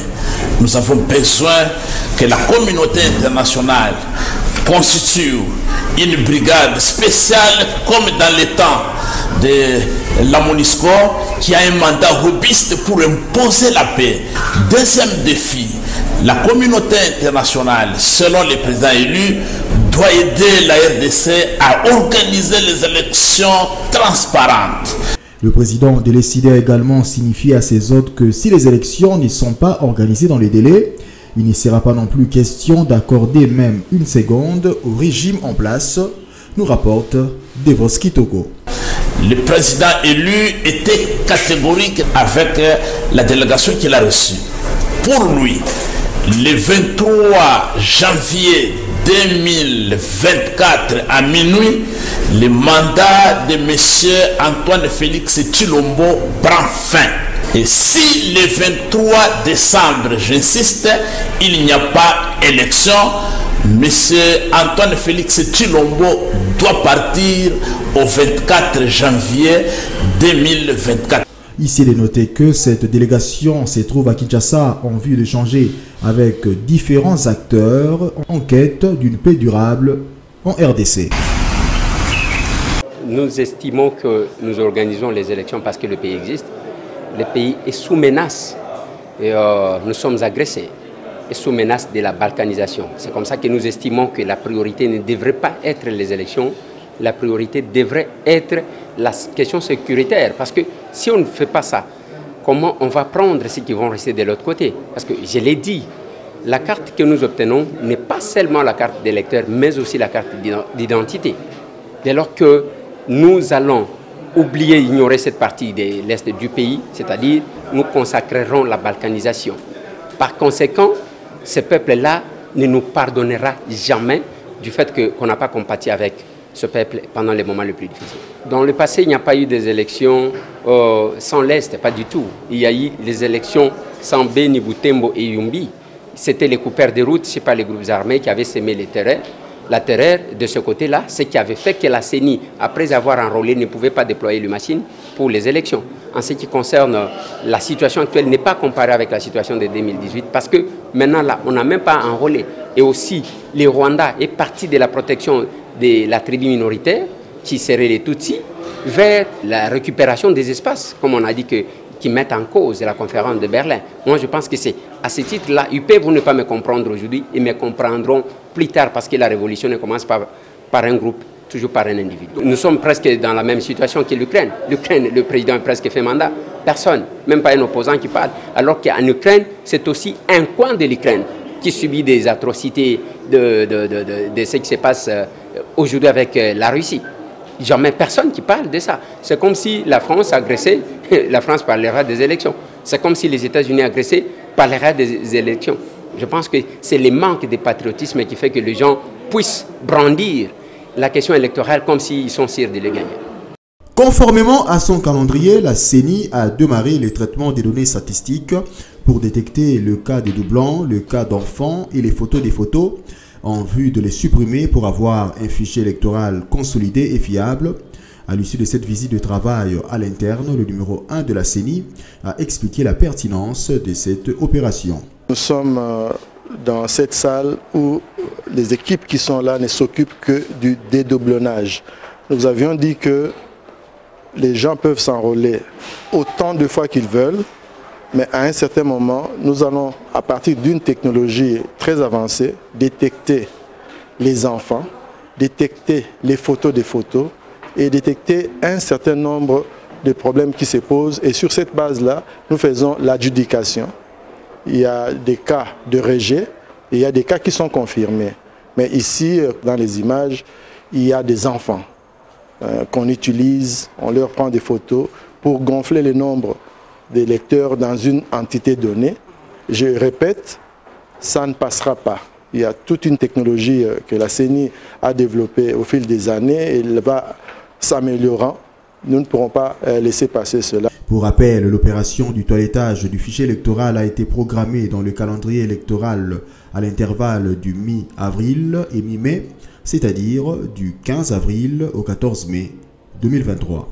Nous avons besoin que la communauté internationale constitue une brigade spéciale comme dans les temps de la MONUSCO qui a un mandat robuste pour imposer la paix. Deuxième défi, la communauté internationale, selon les présidents élus, doit aider la RDC à organiser les élections transparentes. Le président de l'ECID a également signifié à ses hôtes que si les élections ne sont pas organisées dans les délais, il ne sera pas non plus question d'accorder même une seconde au régime en place, nous rapporte Devoski Togo. Le président élu était catégorique avec la délégation qu'il a reçue. Pour lui, le 23 janvier 2024 à minuit, le mandat de M. Antoine Félix Tshilombo prend fin. Et si le 23 décembre, j'insiste, il n'y a pas élection, M. Antoine Félix Tshilombo doit partir au 24 janvier 2024. Ici, il est noté que cette délégation se trouve à Kinshasa en vue d'échanger avec différents acteurs en quête d'une paix durable en RDC. Nous estimons que nous organisons les élections parce que le pays existe. Le pays est sous menace et nous sommes agressés et sous menace de la balkanisation. C'est comme ça que nous estimons que la priorité ne devrait pas être les élections. La priorité devrait être la question sécuritaire. Parce que si on ne fait pas ça, comment on va prendre ceux qui vont rester de l'autre côté? Parce que je l'ai dit, la carte que nous obtenons n'est pas seulement la carte d'électeur, mais aussi la carte d'identité. Dès lors que nous allons oublier, ignorer cette partie de l'Est du pays, c'est-à-dire nous consacrerons la balkanisation. Par conséquent, ce peuple-là ne nous pardonnera jamais du fait qu'on n'a pas compati avec ce peuple pendant les moments les plus difficiles. Dans le passé, il n'y a pas eu des élections sans l'Est, pas du tout. Il y a eu les élections sans Beni, Butembo et Yumbi. C'était les coupeurs de route, ce n'est pas les groupes armés qui avaient sémé les terrains. La terreur de ce côté-là, c'est qui avait fait que la CENI, après avoir enrôlé, ne pouvait pas déployer les machines pour les élections. En ce qui concerne la situation actuelle, n'est pas comparée avec la situation de 2018 parce que maintenant, là, on n'a même pas enrôlé. Et aussi, le Rwanda est parti de la protection de la tribu minoritaire, qui serait les Tutsis, vers la récupération des espaces, comme on a dit qui mettent en cause la conférence de Berlin. Moi, je pense que c'est à ce titre-là, ils peuvent ne pas me comprendre aujourd'hui, ils me comprendront plus tard parce que la révolution ne commence pas par un groupe, toujours par un individu. Nous sommes presque dans la même situation que l'Ukraine. L'Ukraine, le président est presque fait mandat. Personne, même pas un opposant qui parle. Alors qu'en Ukraine, c'est aussi un coin de l'Ukraine qui subit des atrocités de ce qui se passe aujourd'hui avec la Russie. Jamais personne qui parle de ça. C'est comme si la France agressait, la France parlera des élections. C'est comme si les États-Unis agressaient, parleraient des élections. Je pense que c'est le manque de patriotisme qui fait que les gens puissent brandir la question électorale comme s'ils sont sûrs de les gagner. Conformément à son calendrier, la CENI a démarré le traitement des données statistiques pour détecter le cas des doublons, le cas d'enfants et les photos des photos, en vue de les supprimer pour avoir un fichier électoral consolidé et fiable. À l'issue de cette visite de travail à l'interne, le numéro 1 de la CENI a expliqué la pertinence de cette opération. Nous sommes dans cette salle où les équipes qui sont là ne s'occupent que du dédoublonnage. Nous avions dit que les gens peuvent s'enrôler autant de fois qu'ils veulent, mais à un certain moment, nous allons, à partir d'une technologie très avancée, détecter les enfants, détecter les photos des photos et détecter un certain nombre de problèmes qui se posent. Et sur cette base-là, nous faisons l'adjudication. Il y a des cas de rejet et il y a des cas qui sont confirmés. Mais ici, dans les images, il y a des enfants qu'on utilise, on leur prend des photos pour gonfler le nombre des lecteurs dans une entité donnée. Je répète, ça ne passera pas. Il y a toute une technologie que la CENI a développée au fil des années et elle va s'améliorant. Nous ne pourrons pas laisser passer cela. Pour rappel, l'opération du toilettage du fichier électoral a été programmée dans le calendrier électoral à l'intervalle du mi-avril et mi-mai, c'est-à-dire du 15 avril au 14 mai 2023.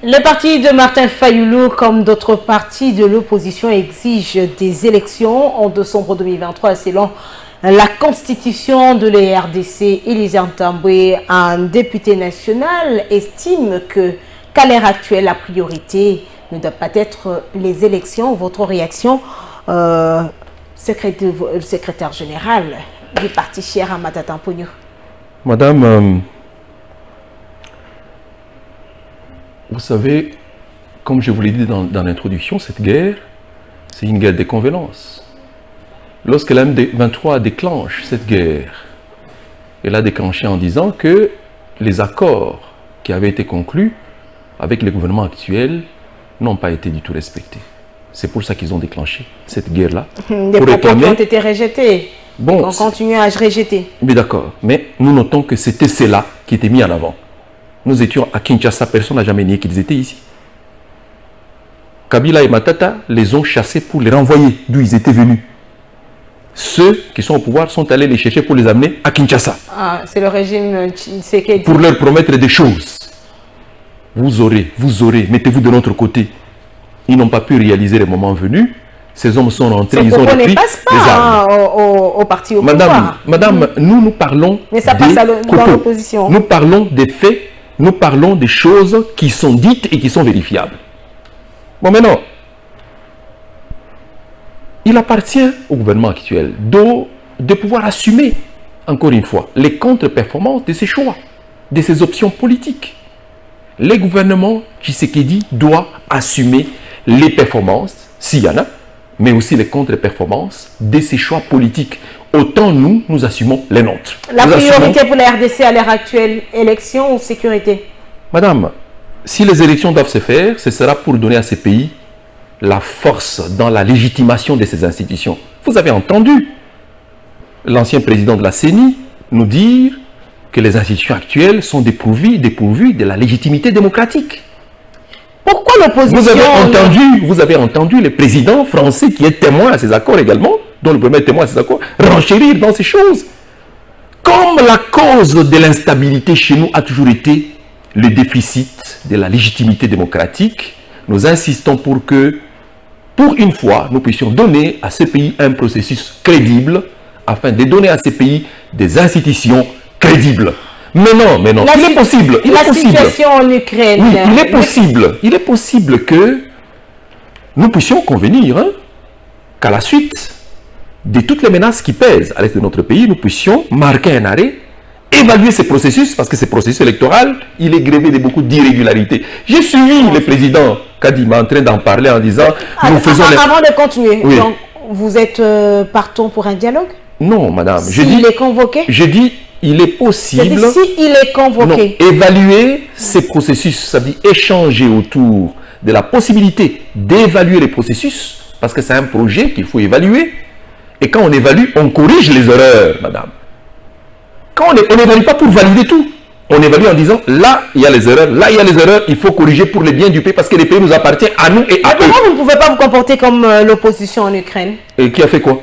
Le parti de Martin Fayulu, comme d'autres partis de l'opposition, exige des élections en décembre 2023 selon la constitution de l'ERDC. Élise Ntambwe, un député national, estime qu'à l'heure actuelle, la priorité ne doit pas être les élections. Votre réaction, secrétaire général du parti Cher Matata Mpogno. Madame, vous savez, comme je vous l'ai dit dans l'introduction, cette guerre, c'est une guerre des convenances. Lorsque la M23 déclenche cette guerre, elle a déclenché en disant que les accords qui avaient été conclus avec le gouvernement actuel n'ont pas été du tout respectés. C'est pour ça qu'ils ont déclenché cette guerre-là. Des propos qui ont été rejetés. Bon, on continue à rejeter. Mais d'accord, mais nous notons que c'était cela qui était mis en avant. Nous étions à Kinshasa, personne n'a jamais nié qu'ils étaient ici. Kabila et Matata les ont chassés pour les renvoyer d'où ils étaient venus. Ceux qui sont au pouvoir sont allés les chercher pour les amener à Kinshasa. Ah, c'est le régime Tshisekedi. Pour leur promettre des choses. Vous aurez, mettez-vous de notre côté. Ils n'ont pas pu réaliser le moment venu. Ces hommes sont rentrés, ils ont repris les armes. Au parti au pouvoir. Madame, nous parlons mais ça passe dans l'opposition. Nous parlons des faits, nous parlons des choses qui sont dites et qui sont vérifiables. Bon, maintenant, il appartient au gouvernement actuel de pouvoir assumer, encore une fois, les contre-performances de ses choix, de ses options politiques. Les gouvernements Tshisekedi doivent assumer les performances, s'il y en a, mais aussi les contre-performances de ses choix politiques. Autant nous assumons les nôtres. La priorité pour la RDC à l'heure actuelle, élection ou sécurité? Madame, si les élections doivent se faire, ce sera pour donner à ces pays la force dans la légitimation de ces institutions. Vous avez entendu l'ancien président de la CENI nous dire que les institutions actuelles sont dépourvues de la légitimité démocratique. Pourquoi l'opposition... Vous avez entendu le président français qui est témoin à ces accords également, dont le premier témoin à ces accords, renchérir dans ces choses. Comme la cause de l'instabilité chez nous a toujours été le déficit de la légitimité démocratique, nous insistons pour que, pour une fois, nous puissions donner à ce pays un processus crédible, afin de donner à ces pays des institutions crédibles. Mais non, il est possible. La situation en Ukraine. Oui, il est possible que nous puissions convenir qu'à la suite de toutes les menaces qui pèsent à l'est de notre pays, nous puissions marquer un arrêt, évaluer ces processus, parce que ce processus électoral, il est grévé de beaucoup d'irrégularités. J'ai suivi le président Kadima en train d'en parler en disant... Avant de continuer, oui. Donc, vous êtes partant pour un dialogue? Non, madame. Il est convoqué? Je dis, il est possible... Si il est convoqué. Non, évaluer ces processus, ça veut dire échanger autour de la possibilité d'évaluer les processus, parce que c'est un projet qu'il faut évaluer. Et quand on évalue, on corrige les erreurs, madame. Quand on n'évalue pas pour valider tout. On évalue en disant, là, il y a les erreurs, là, il y a les erreurs, il faut corriger pour le bien du pays, parce que le pays nous appartient à nous et à eux. Pourquoi vous ne pouvez pas vous comporter comme l'opposition en Ukraine? Et qui a fait quoi?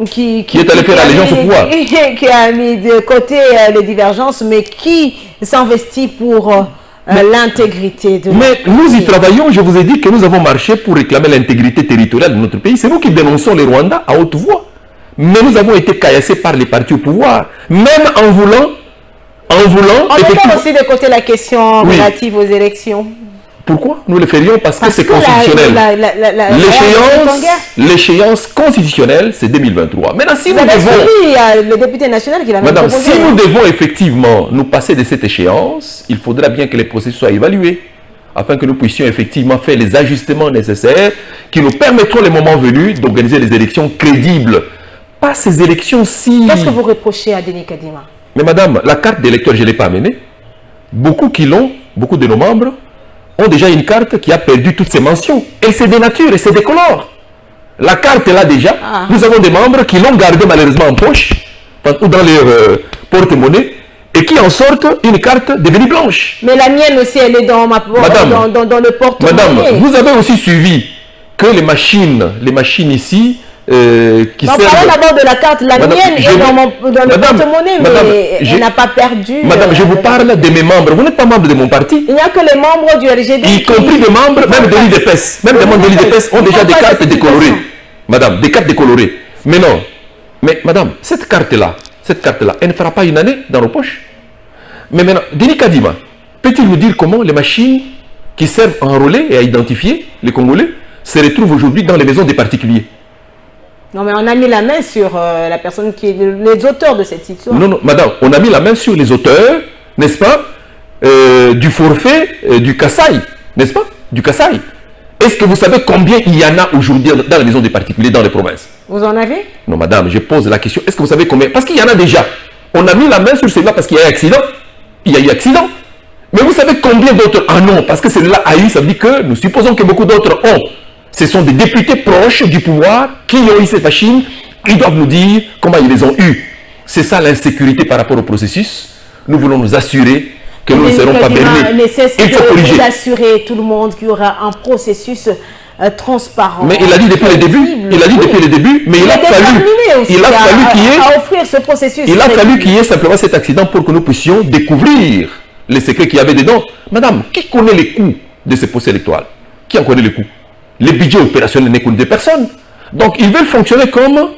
Qui est allé faire allégeance au pouvoir? Qui a mis de côté les divergences, mais qui s'investit pour l'intégrité de... Mais nous y travaillons, je vous ai dit que nous avons marché pour réclamer l'intégrité territoriale de notre pays. C'est nous qui dénonçons les Rwandais à haute voix. Mais nous avons été caillassés par les partis au pouvoir. Même en voulant... On met aussi de côté la question relative aux élections. Pourquoi nous le ferions? Parce que c'est constitutionnel. L'échéance constitutionnelle, c'est 2023. Maintenant, si nous devons... le député national qui l'a Madame, si nous devons effectivement nous passer de cette échéance, il faudra bien que les processus soient évalués, afin que nous puissions effectivement faire les ajustements nécessaires qui nous permettront, le moment venu, d'organiser des élections crédibles. Pas ces élections-ci... Qu'est-ce que vous reprochez à Denis Kadima? Mais madame, la carte d'électeur, je ne l'ai pas amenée. Beaucoup qui l'ont, beaucoup de nos membres, ont déjà une carte qui a perdu toutes ses mentions. Elle se dénature et se décolore. La carte est là déjà. Nous avons des membres qui l'ont gardée malheureusement en poche ou dans leur porte-monnaie et qui en sortent une carte devenue blanche. Mais la mienne aussi, elle est dans, dans le porte-monnaie. Madame, vous avez aussi suivi que les machines ici... qui parlons d'abord de la carte, la mienne est dans le porte-monnaie, mais elle n'a pas perdu. Madame, je vous parle de mes membres. Vous n'êtes pas membre de mon parti. Il n'y a que les membres du RGD. Y compris des membres, même de l'IDPS. Même des membres de l'IDPS ont déjà des cartes décolorées. Madame, des cartes décolorées. Mais non. Mais madame, cette carte-là, elle ne fera pas une année dans nos poches. Mais maintenant, Denis Kadima, peut-il nous dire comment les machines qui servent à enrôler et à identifier les Congolais se retrouvent aujourd'hui dans les maisons des particuliers? Non, mais on a mis la main sur la personne qui est les auteurs de cette histoire. Non, madame, on a mis la main sur les auteurs, n'est-ce pas, du forfait du Kassai, n'est-ce pas, du Kassai. Est-ce que vous savez combien il y en a aujourd'hui dans les maisons des particuliers, dans les provinces? Vous en avez? Non, madame, je pose la question. Est-ce que vous savez combien? Parce qu'il y en a déjà. On a mis la main sur celui-là parce qu'il y a eu accident. Il y a eu accident. Mais vous savez combien d'autres en ont? Parce que celui-là a eu, ça veut dire que nous supposons que beaucoup d'autres ont. Ce sont des députés proches du pouvoir qui ont eu cette machine. Ils doivent nous dire comment ils les ont eus. C'est ça l'insécurité par rapport au processus. Nous voulons nous assurer que nous ne serons pas bernés. Il faut corriger. Assurer tout le monde qu'il y aura un processus transparent. Mais il a dit depuis le début. Il a dit depuis le début. Mais il a fallu qu'il y ait simplement cet accident pour que nous puissions découvrir les secrets qu'il y avait dedans. Madame, qui connaît les coûts de ce procès électoral? Qui en connaît les coûts? Les budgets opérationnels n'est connu de personne. Donc, ils veulent fonctionner comme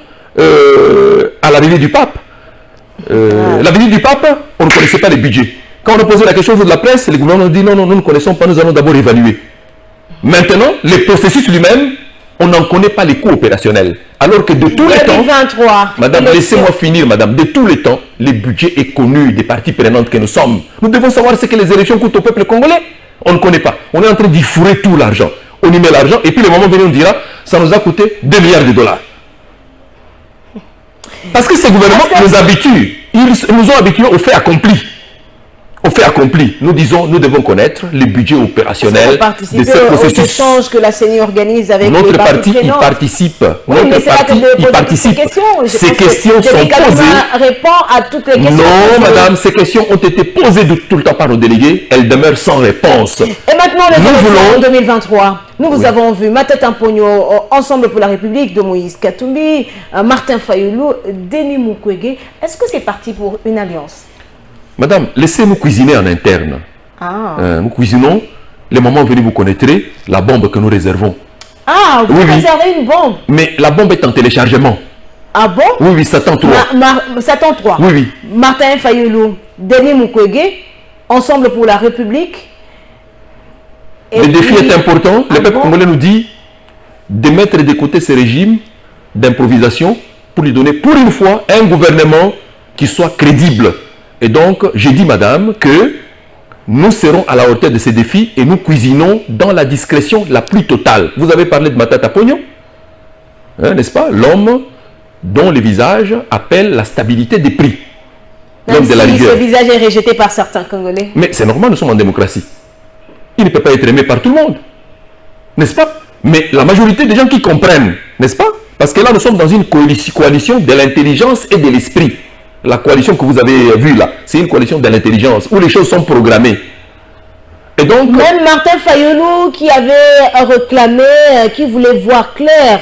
à la venue du pape. La venue du pape, on ne connaissait pas les budgets. Quand on a posé la question de la presse, les gouvernements ont dit non, nous ne connaissons pas, nous allons d'abord évaluer. Maintenant, les processus lui-même, on n'en connaît pas les coûts opérationnels. Alors que de tous les temps, madame, laissez-moi finir, madame, de tous les temps, le budget est connu des parties prenantes que nous sommes. Nous devons savoir ce que les élections coûtent au peuple congolais. On ne connaît pas. On est en train d'y fourrer tout l'argent. On y met l'argent et puis le moment venu on dira ça nous a coûté 2 milliards de dollars. Parce que ces gouvernements nous habituent, ils nous ont habitués au fait accompli. au fait accompli. Nous disons, nous devons connaître les budgets opérationnels de ce processus. Aux échanges que la CENI organise avec notre les parti y participe. Oui, notre parti y participe. Ces questions sont posées. Répond à toutes les questions. Non, madame, ces questions ont été posées tout le temps par nos délégués. Elles demeurent sans réponse. Et maintenant, les élections en 2023. Nous vous avons vu Matata Pogno, Ensemble pour la République de Moïse Katumbi, Martin Fayoulou, Denis Mukwege. Est-ce que c'est parti pour une alliance? Madame, laissez-nous cuisiner en interne. Nous cuisinons. Les moments venus, vous connaîtrez la bombe que nous réservons. Ah, vous réservez une bombe? Mais la bombe est en téléchargement. Ah bon? Oui, oui, Satan 3. Satan 3. Oui, oui. Martin Fayoulou, Denis Mukwege, Ensemble pour la République. Le défi est important. Le peuple congolais nous dit de mettre de côté ce régime d'improvisation pour lui donner pour une fois un gouvernement qui soit crédible. Et donc, j'ai dit, madame, que nous serons à la hauteur de ces défis et nous cuisinons dans la discrétion la plus totale. Vous avez parlé de Matata Pogno, n'est-ce pas? L'homme dont le visage appelle la stabilité des prix. L'homme de la rigueur. Ce visage est rejeté par certains Congolais. Mais c'est normal, nous sommes en démocratie. Il ne peut pas être aimé par tout le monde. N'est-ce pas? Mais la majorité des gens qui comprennent, n'est-ce pas? Parce que là, nous sommes dans une coalition de l'intelligence et de l'esprit. La coalition que vous avez vue là, c'est une coalition de l'intelligence, où les choses sont programmées. Et donc... Même Martin Fayoulou qui avait réclamé, qui voulait voir clair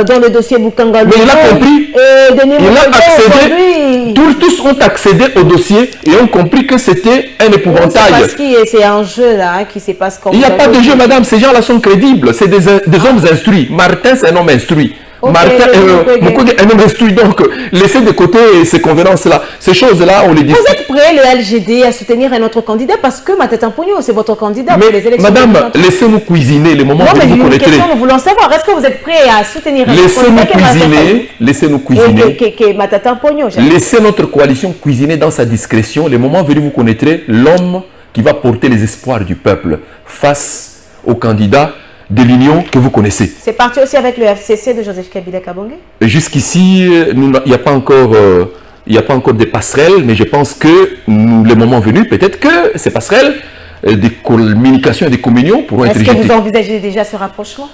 dans le dossier Bukanga. Mais il a compris, il a accédé, tous ont accédé au dossier et ont compris que c'était un épouvantail. Parce que c'est un jeu là qui se passe comme ça. Il n'y a pas de jeu, madame, ces gens-là sont crédibles, c'est des hommes instruits. Martin, c'est un homme instruit. Martin est un homme instruit, donc laissez de côté ces convenances-là. Ces choses-là, on les dit. Vous êtes prêt, le LGD, à soutenir un autre candidat parce que Matata Pogno, c'est votre candidat pour les élections. Madame, laissez-nous cuisiner les moments où vous connaîtrez. Nous voulons savoir, est-ce que vous êtes prêt à soutenir un autre candidat? Laissez-nous cuisiner. Matata Pogno. Laissez notre coalition cuisiner dans sa discrétion. Les moments venus, vous connaîtrez l'homme qui va porter les espoirs du peuple face au candidat de l'union que vous connaissez. C'est parti aussi avec le FCC de Joseph Kabila Kabange? Jusqu'ici, il n'y a pas encore de passerelles, mais je pense que le moment venu, peut-être que ces passerelles, des communications et des communions pourront être jetées. Est-ce que vous envisagez déjà ce rapprochement?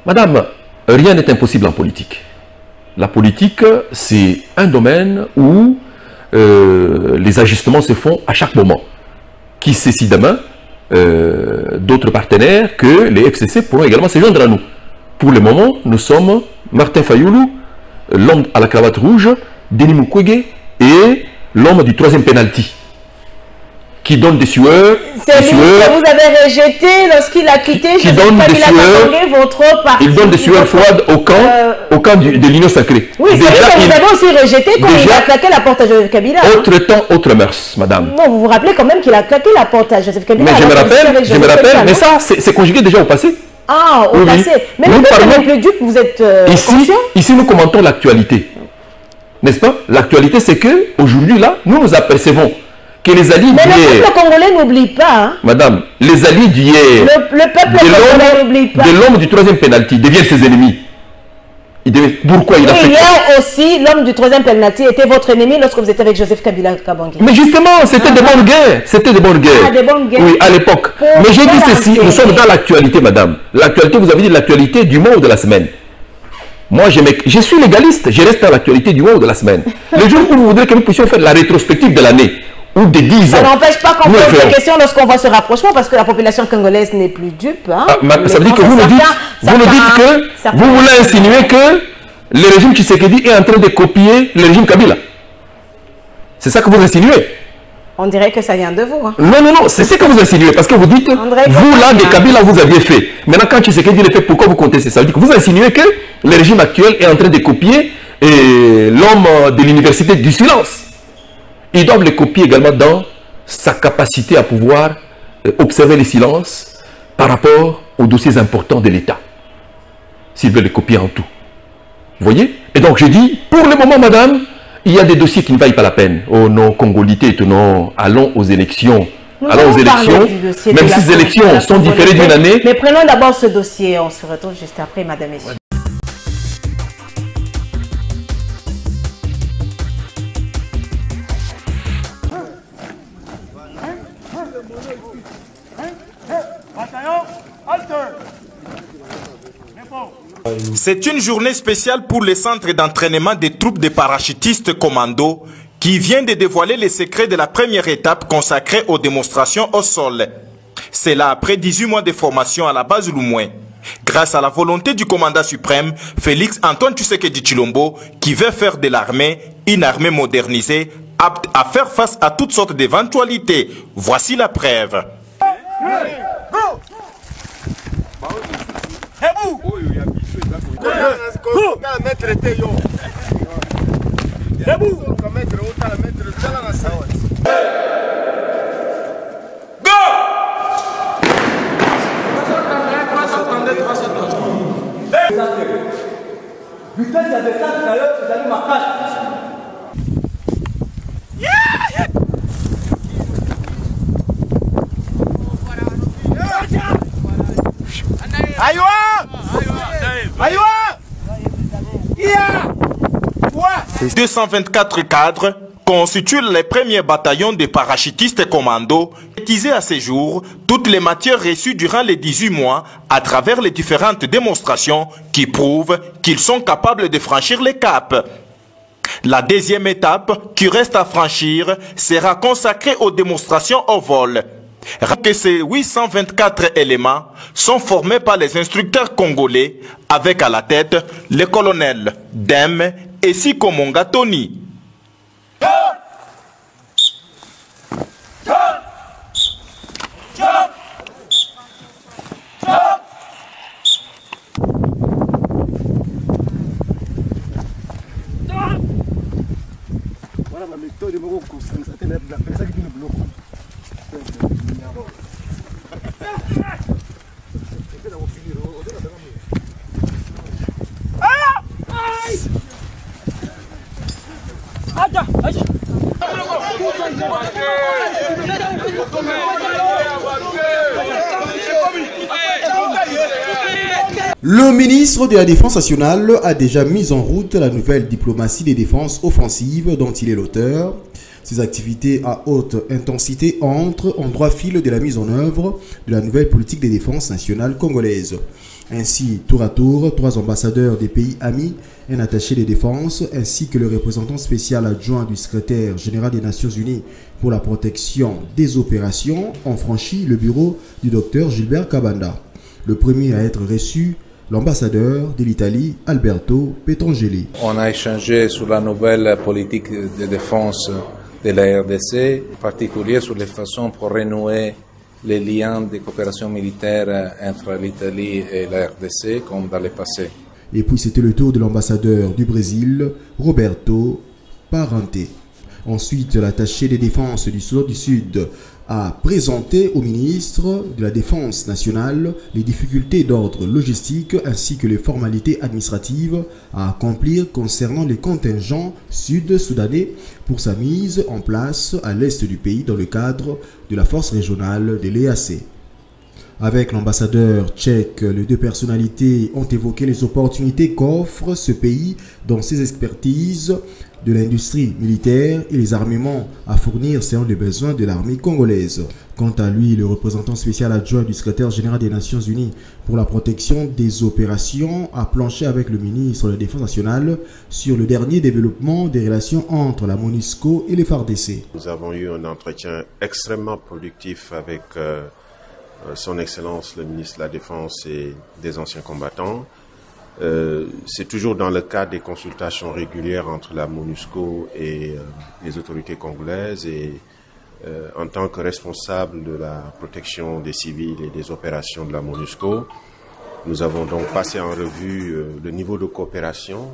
Madame, rien n'est impossible en politique. La politique, c'est un domaine où les ajustements se font à chaque moment. Qui sait si demain d'autres partenaires que les FCC pourront également se joindre à nous. Pour le moment, nous sommes Martin Fayoulou, l'homme à la cravate rouge, Denis Mukwege et l'homme du troisième penalty qui donne des sueurs. C'est lui que vous avez rejeté lorsqu'il a quitté. Qui donne des sueurs. Votre parti. Il donne des sueurs froides au camp de l'Union sacrée. Oui, c'est lui que vous avez aussi rejeté quand il a claqué la porte à Joseph Kabila. Autre temps, autre mœurs, madame. Non, vous vous rappelez quand même qu'il a claqué la porte à Joseph Kabila. Mais je me rappelle, mais ça, c'est conjugué déjà au passé. Ah, au passé. Mais vous êtes plus dupe, vous êtes ici, nous commentons l'actualité. N'est-ce pas? L'actualité, c'est qu'aujourd'hui, là, nous apercevons que les alliés d'hier... Mais le peuple congolais n'oublie pas. Hein? Madame, les alliés d'hier... Le peuple congolais n'oublie pas. De l'homme du troisième penalty deviennent ses ennemis. Pourquoi il a fait hier aussi, l'homme du troisième penalty était votre ennemi lorsque vous étiez avec Joseph Kabila Kabange. Mais justement, c'était de bonnes guerres. C'était de bonnes guerres. Ah, de bonnes guerres. Oui, à l'époque. Mais j'ai dit ceci, nous sommes dans l'actualité, madame. L'actualité, vous avez dit l'actualité du mois ou de la semaine. Moi, je suis légaliste, je reste dans l'actualité du mois ou de la semaine. Le jour où vous voudrez que nous puissions faire la rétrospective de l'année, ou de 10 ans. Ça n'empêche pas qu'on pose des questions lorsqu'on voit ce rapprochement, parce que la population congolaise n'est plus dupe. Hein. Ça veut dire que vous nous dites que vous voulez insinuer que le régime Tshisekedi est en train de copier le régime Kabila. C'est ça que vous insinuez? On dirait que ça vient de vous. Hein. Non, c'est ce que vous insinuez, parce que vous dites, vous là, de Kabila, vous aviez fait. Maintenant, quand Tshisekedi le fait, pourquoi vous contestez? Ça veut dire que vous insinuez que le régime actuel est en train de copier l'homme de l'université du silence. Ils doivent le copier également dans sa capacité à pouvoir observer les silences par rapport aux dossiers importants de l'État. S'ils veulent le copier en tout. Vous voyez? Et donc je dis, pour le moment, madame, il y a des dossiers qui ne valent pas la peine. Oh non, congolité, non, allons aux élections. Allons aux élections, même si ces élections sont différées d'une année. Mais prenons d'abord ce dossier, on se retrouve juste après, madame et messieurs. C'est une journée spéciale pour le centre d'entraînement des troupes de parachutistes commando qui vient de dévoiler les secrets de la première étape consacrée aux démonstrations au sol. C'est là après 18 mois de formation à la base Lumoué. Grâce à la volonté du commandant suprême, Félix Antoine Tshisekedi Tshilombo, qui veut faire de l'armée une armée modernisée, apte à faire face à toutes sortes d'éventualités. Voici la preuve. Aïwa 224 cadres constituent les premiers bataillons de parachutistes commando utilisés à ce jour toutes les matières reçues durant les 18 mois à travers les différentes démonstrations qui prouvent qu'ils sont capables de franchir les caps. La deuxième étape qui reste à franchir sera consacrée aux démonstrations au vol. Que ces 824 éléments sont formés par les instructeurs congolais avec à la tête le colonel Dem et Siko Monga Tony. Le ministre de la Défense nationale a déjà mis en route la nouvelle diplomatie des défenses offensives dont il est l'auteur. Ces activités à haute intensité entrent en droit fil de la mise en œuvre de la nouvelle politique de défense nationale congolaise. Ainsi, tour à tour, 3 ambassadeurs des pays amis, un attaché de défense, ainsi que le représentant spécial adjoint du secrétaire général des Nations Unies pour la protection des opérations ont franchi le bureau du docteur Gilbert Kabanda. Le premier à être reçu, l'ambassadeur de l'Italie, Alberto Petrangeli. On a échangé sur la nouvelle politique de défense de la RDC, en particulier sur les façons pour renouer les liens de coopération militaire entre l'Italie et la RDC, comme dans le passé. Et puis c'était le tour de l'ambassadeur du Brésil, Roberto Parente. Ensuite, l'attaché des défenses du Soudan du Sud a présenté au ministre de la Défense nationale les difficultés d'ordre logistique ainsi que les formalités administratives à accomplir concernant les contingents sud-soudanais pour sa mise en place à l'est du pays dans le cadre de la force régionale de l'EAC. Avec l'ambassadeur tchèque, les deux personnalités ont évoqué les opportunités qu'offre ce pays dans ses expertises de l'industrie militaire et les armements à fournir selon les besoins de l'armée congolaise. Quant à lui, le représentant spécial adjoint du secrétaire général des Nations Unies pour la protection des opérations a planché avec le ministre de la Défense nationale sur le dernier développement des relations entre la MONUSCO et les FARDC. Nous avons eu un entretien extrêmement productif avec son Excellence le ministre de la Défense et des anciens combattants. C'est toujours dans le cadre des consultations régulières entre la MONUSCO et les autorités congolaises et en tant que responsable de la protection des civils et des opérations de la MONUSCO, nous avons donc passé en revue le niveau de coopération.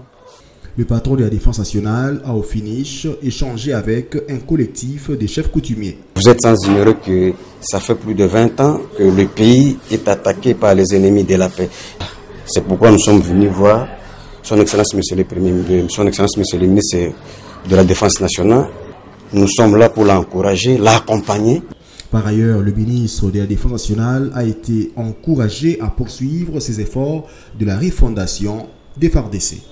Le patron de la Défense nationale a au finish échangé avec un collectif des chefs coutumiers. Vous êtes sans ignorer que ça fait plus de 20 ans que le pays est attaqué par les ennemis de la paix. C'est pourquoi nous sommes venus voir son Excellence Monsieur le Premier ministre, son Excellence Monsieur le ministre de la Défense nationale. Nous sommes là pour l'encourager, l'accompagner. Par ailleurs, le ministre de la Défense nationale a été encouragé à poursuivre ses efforts de la refondation des FARDC.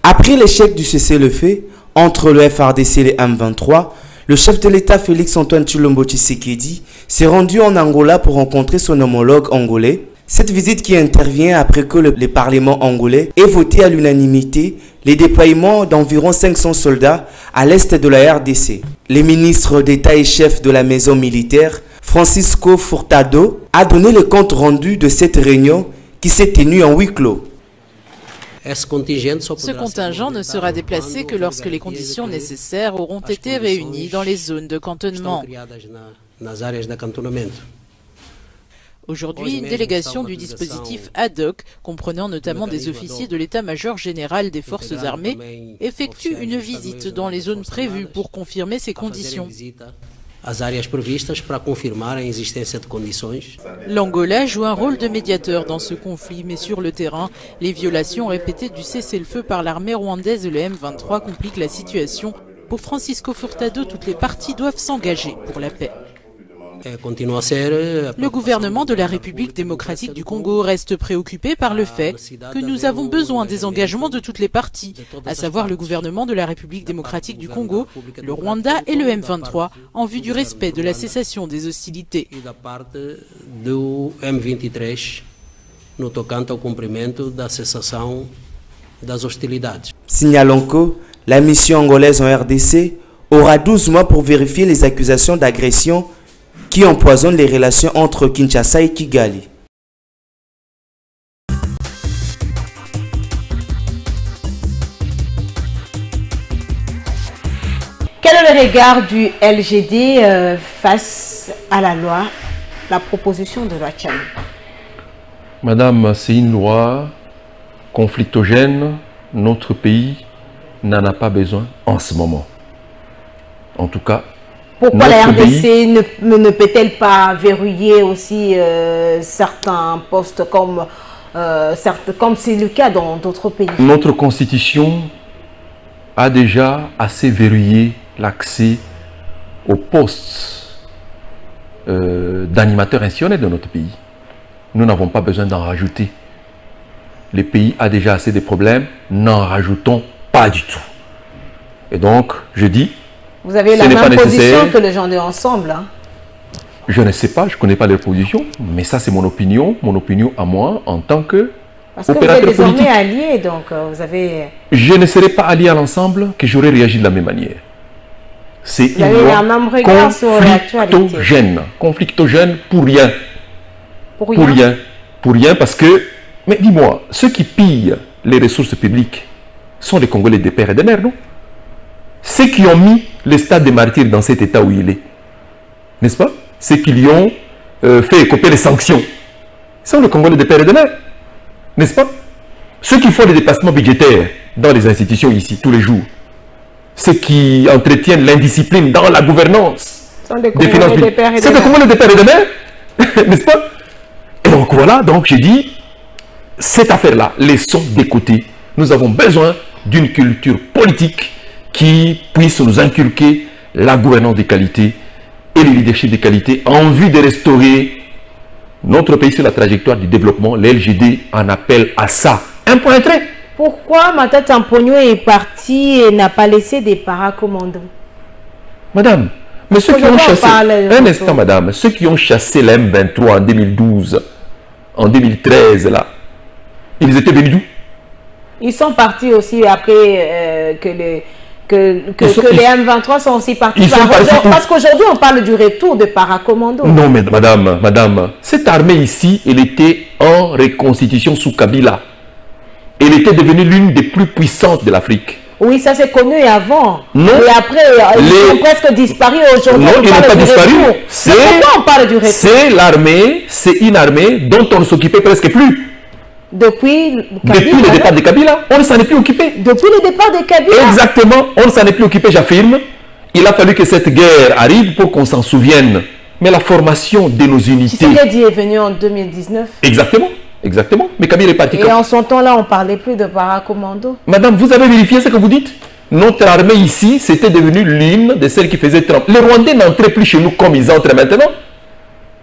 Après l'échec du cessez-le-feu entre le FARDC et les M23, le chef de l'État Félix Antoine Tshilombo Tshisekedi s'est rendu en Angola pour rencontrer son homologue angolais. Cette visite qui intervient après que le Parlement angolais ait voté à l'unanimité les déploiements d'environ 500 soldats à l'est de la RDC. Le ministre d'État et chef de la maison militaire, Francisco Furtado, a donné le compte rendu de cette réunion qui s'est tenue en huis clos. Ce contingent ne sera déplacé que lorsque les conditions nécessaires auront été réunies dans les zones de cantonnement. Aujourd'hui, une délégation du dispositif ad hoc, comprenant notamment des officiers de l'état-major général des forces armées, effectue une visite dans les zones prévues pour confirmer ces conditions. L'Angola joue un rôle de médiateur dans ce conflit, mais sur le terrain, les violations répétées du cessez-le-feu par l'armée rwandaise et le M23 compliquent la situation. Pour Francisco Furtado, toutes les parties doivent s'engager pour la paix. Le gouvernement de la République démocratique du Congo reste préoccupé par le fait que nous avons besoin des engagements de toutes les parties, à savoir le gouvernement de la République démocratique du Congo, le Rwanda et le M23, en vue du respect de la cessation des hostilités. Signalons que la mission angolaise en RDC aura 12 mois pour vérifier les accusations d'agression qui empoisonne les relations entre Kinshasa et Kigali. Quel est le regard du LGD face à la loi, la proposition de loi Tchani? Madame, c'est une loi conflictogène. Notre pays n'en a pas besoin en ce moment. En tout cas, pourquoi la RDC ne peut-elle pas verrouiller aussi certains postes comme c'est le cas dans d'autres pays? Notre constitution a déjà assez verrouillé l'accès aux postes d'animateurs institutionnels de notre pays. Nous n'avons pas besoin d'en rajouter. Le pays a déjà assez de problèmes, n'en rajoutons pas du tout. Et donc, je dis, vous avez la même position que les gens de Ensemble. Hein? Je ne sais pas, je ne connais pas leur position, mais ça c'est mon opinion à moi en tant que parce que vous êtes désormais allié, donc vous avez... Je ne serais pas allié à l'Ensemble que j'aurais réagi de la même manière. C'est une loi conflictogène pour rien. Pour rien parce que, mais dis-moi, ceux qui pillent les ressources publiques sont les Congolais des pères et des mères, non? Ceux qui ont mis le stade des martyrs dans cet état où il est, n'est-ce pas? Ceux qui lui ont fait écoper les sanctions sont les Congolais des pères et des mères, n'est-ce pas? Ceux qui font des dépassements budgétaires dans les institutions ici, tous les jours, ceux qui entretiennent l'indiscipline dans la gouvernance des finances publiques, c'est les Congolais des pères et des mères, n'est-ce pas? Et donc voilà, donc j'ai dit, cette affaire-là, laissons de côté. Nous avons besoin d'une culture politique qui puisse nous inculquer la gouvernance de qualité et le leadership de qualité en vue de restaurer notre pays sur la trajectoire du développement. L'LGD en appelle à ça. Un point très. Pourquoi Matata Mponyo est parti et n'a pas laissé des paracommandos? Madame, mais ceux qui ont chassé... Un instant, madame. Ceux qui ont chassé la M23 en 2012, en 2013, là, ils étaient venus d'où? Ils sont partis aussi après que les M23 sont aussi partis. Parce qu'aujourd'hui, on parle du retour de paracommandos. Non, mais madame, cette armée ici, elle était en reconstitution sous Kabila. Elle était devenue l'une des plus puissantes de l'Afrique. Oui, ça c'est connu avant. Non. Et après, ils ont presque disparu aujourd'hui. Non, ils n'ont pas disparu. Pourquoi on parle du retour? C'est l'armée, c'est une armée dont on ne s'occupait presque plus. Depuis le départ de Kabila, on ne s'en est plus occupé. Depuis le départ de Kabila. Exactement, on ne s'en est plus occupé, j'affirme. Il a fallu que cette guerre arrive pour qu'on s'en souvienne. Mais la formation de nos unités... Tshisekedi est venu en 2019. Exactement. Mais Kabila est parti. Et en son temps-là, on ne parlait plus de paracommando. Madame, vous avez vérifié ce que vous dites? Notre armée ici, c'était devenu l'une de celles qui faisait Trump. Les Rwandais n'entraient plus chez nous comme ils entrent maintenant.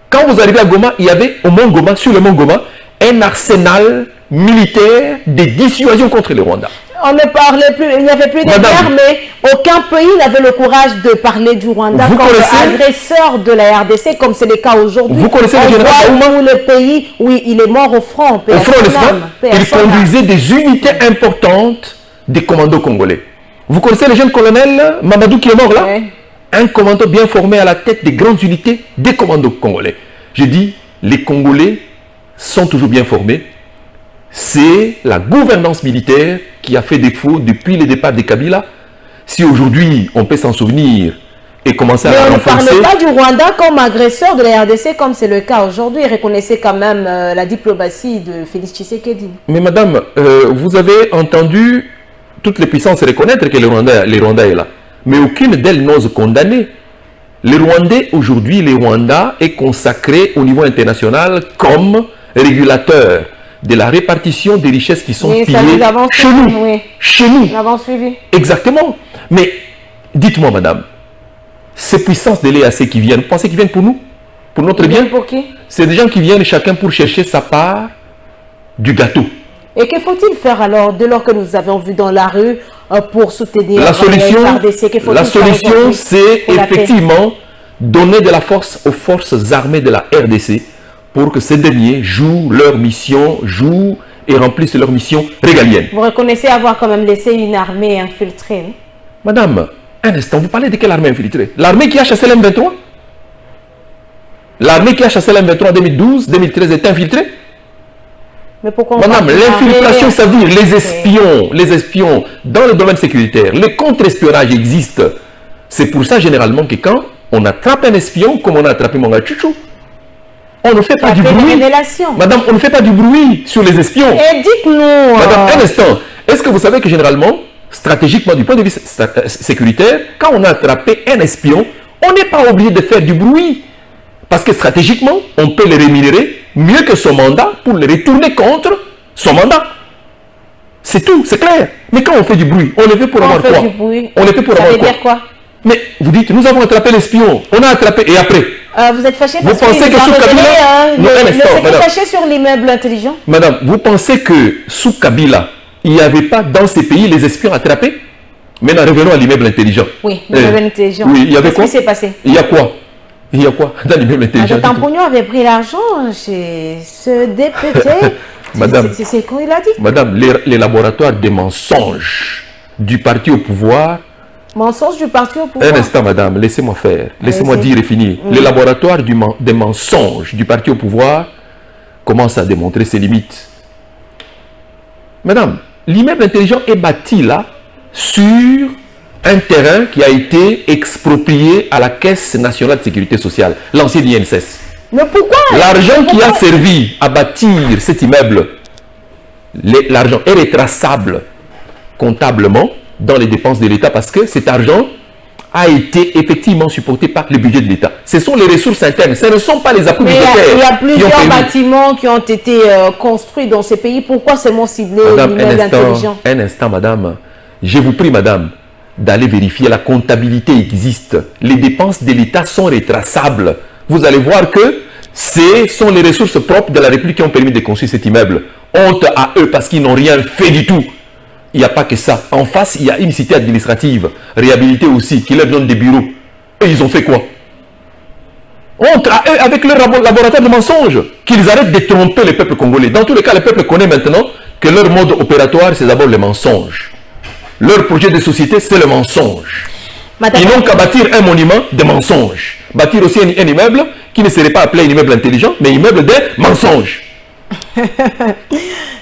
Quand vous arrivez à Goma, il y avait au Mont Goma, sur le Mont Goma, un arsenal militaire de dissuasion contre les Rwandais. On ne parlait plus, il n'y avait plus de guerre, mais aucun pays n'avait le courage de parler du Rwanda comme agresseur de la RDC, comme c'est le cas aujourd'hui. Vous connaissez le général où le pays, oui, il est mort au front. Au front, n'est-ce pas? Il conduisait des unités importantes des commandos congolais. Vous connaissez le jeune colonel Mamadou qui est mort là? Un commando bien formé à la tête des grandes unités des commandos congolais. Je dis, les Congolais sont toujours bien formés. C'est la gouvernance militaire qui a fait défaut depuis le départ de Kabila. Si aujourd'hui, on peut s'en souvenir et commencer à renforcer... on ne parle pas du Rwanda comme agresseur de la RDC, comme c'est le cas aujourd'hui. Reconnaissez quand même la diplomatie de Félix Tshisekedi. Mais madame, vous avez entendu toutes les puissances reconnaître que le Rwanda est là. Mais aucune d'elles n'ose condamner. Le Rwandais, aujourd'hui, le Rwanda est consacré au niveau international comme régulateur de la répartition des richesses qui sont pillées chez nous. Oui. Chez nous. Nous l'avons suivi. Exactement. Mais dites-moi, madame, ces puissances de l'EAC qui viennent, vous pensez qu'ils viennent pour nous? Pour notre bien? Pour qui? C'est des gens qui viennent chacun pour chercher sa part du gâteau. Et que faut-il faire alors, dès lors que nous avons vu dans la rue, pour soutenir la solution? La solution, c'est effectivement donner de la force aux forces armées de la RDC pour que ces derniers jouent leur mission, jouent et remplissent leur mission régalienne. Vous reconnaissez avoir quand même laissé une armée infiltrée, non? Madame, un instant, vous parlez de quelle armée infiltrée? L'armée qui a chassé l'M23? L'armée qui a chassé l'M23 en 2012, 2013 est infiltrée? Mais pourquoi? Madame, l'infiltration, ça veut dire les espions dans le domaine sécuritaire. Le contre-espionnage existe. C'est pour ça généralement que quand on attrape un espion, comme on a attrapé Manga Chuchu, on ne fait pas du bruit. Madame, on ne fait pas du bruit sur les espions. Et dites-nous... Madame, un instant. Est-ce que vous savez que généralement, stratégiquement, du point de vue sécuritaire, quand on a attrapé un espion, on n'est pas obligé de faire du bruit. Parce que stratégiquement, on peut le rémunérer mieux que son mandat pour le retourner contre son mandat. C'est tout, c'est clair. Mais quand on fait du bruit, on le fait pour avoir quoi? On le fait pour avoir quoi? Dire quoi? Mais vous dites, nous avons attrapé l'espion, on a attrapé, et après? Vous êtes fâché parce que sous Kabila, fâché sur l'immeuble intelligent? Madame, vous pensez que sous Kabila, il n'y avait pas dans ces pays les espions attrapés? Maintenant, revenons à l'immeuble intelligent. Oui, l'immeuble intelligent. Oui, il y avait quoi? Qu'est-ce qui s'est passé? Il y a quoi? Il y a quoi dans l'immeuble intelligent? Tampognon avait pris l'argent chez ce député. Madame, c'est quoi il a dit? Madame, les laboratoires des mensonges du parti au pouvoir. Mensonges du parti au pouvoir? Un instant, madame, laissez-moi faire. Laissez-moi dire et finir. Les laboratoires des mensonges du parti au pouvoir commencent à démontrer ses limites. Madame, l'immeuble intelligent est bâti là sur un terrain qui a été exproprié à la Caisse nationale de sécurité sociale, l'ancienne INSS. Mais pourquoi? L'argent qui a servi à bâtir cet immeuble, l'argent est retraçable comptablement dans les dépenses de l'État parce que cet argent a été effectivement supporté par le budget de l'État. Ce sont les ressources internes, ce ne sont pas les appuis budgétaires. Il y a plusieurs bâtiments qui ont été construits dans ces pays. Pourquoi seulement cibler l'immeuble intelligent? Un instant, madame. Je vous prie, madame, d'aller vérifier. La comptabilité existe. Les dépenses de l'État sont retraçables. Vous allez voir que ce sont les ressources propres de la République qui ont permis de construire cet immeuble. Honte à eux parce qu'ils n'ont rien fait du tout. Il n'y a pas que ça. En face, il y a une cité administrative, réhabilitée aussi, qui leur donne des bureaux. Et ils ont fait quoi? Honte à eux avec leur laboratoire de mensonges. Qu'ils arrêtent de tromper le peuple congolais. Dans tous les cas, le peuple connaît maintenant que leur mode opératoire, c'est d'abord le mensonge. Leur projet de société, c'est le mensonge. Ils n'ont qu'à bâtir un monument de mensonges. Bâtir aussi un immeuble qui ne serait pas appelé un immeuble intelligent, mais immeuble de mensonges.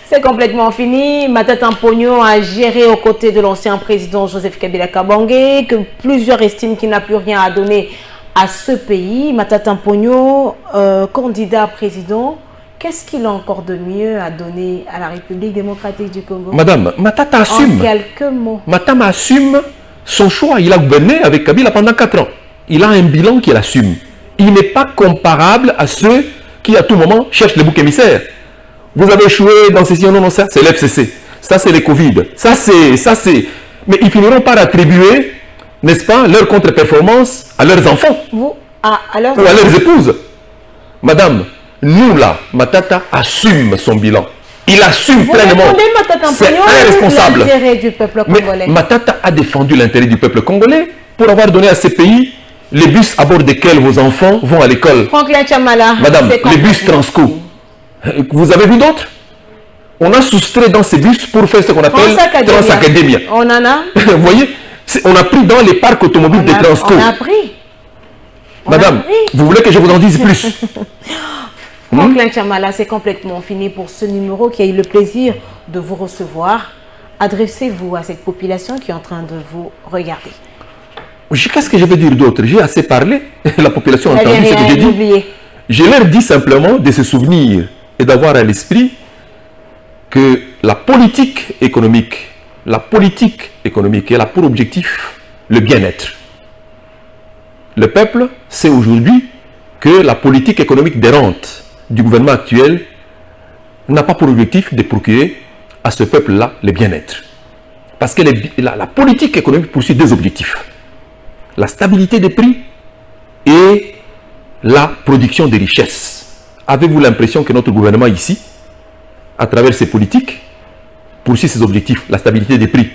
C'est complètement fini. Matata Mponyo a géré aux côtés de l'ancien président Joseph Kabila Kabange, que plusieurs estiment qu'il n'a plus rien à donner à ce pays. Matata Mponyo, candidat à président, qu'est-ce qu'il a encore de mieux à donner à la République démocratique du Congo? Madame, Matata assume. En quelques mots. Matata assume son choix. Il a gouverné avec Kabila pendant 4 ans. Il a un bilan qu'il assume. Il n'est pas comparable à ceux qui à tout moment cherchent le bouc émissaire. Vous avez échoué dans ceci, non, ça, c'est l'FCC. Ça, c'est les Covid. Ça, c'est... Mais ils finiront par attribuer, n'est-ce pas, leur contre-performance à leurs enfants. À leurs épouses. Madame, nous là, Matata assume son bilan. Il assume pleinement. C'est irresponsable. L'intérêt du peuple congolais. Mais Matata a défendu l'intérêt du peuple congolais pour avoir donné à ces pays les bus à bord desquels vos enfants vont à l'école. Franklin Chamala. Madame, les bus Transco. Vous avez vu d'autres? On a soustrait dans ces bus pour faire ce qu'on appelle Transacadémia. On en a. Vous voyez, on a pris dans les parcs automobiles des Transco. On a pris. Madame, vous voulez que je vous en dise plus? Franklin Chamala, c'est complètement fini pour ce numéro qui a eu le plaisir de vous recevoir. Adressez-vous à cette population qui est en train de vous regarder. Qu'est-ce que je vais dire d'autre? J'ai assez parlé. La population a entendu ce que j'ai dit. Je leur dis simplement de se souvenir et d'avoir à l'esprit que la politique économique elle a pour objectif le bien-être. Le peuple sait aujourd'hui que la politique économique des rentes du gouvernement actuel n'a pas pour objectif de procurer à ce peuple-là le bien-être. Parce que la politique économique poursuit deux objectifs. La stabilité des prix et la production des richesses. Avez-vous l'impression que notre gouvernement ici, à travers ses politiques, poursuit ses objectifs, la stabilité des prix?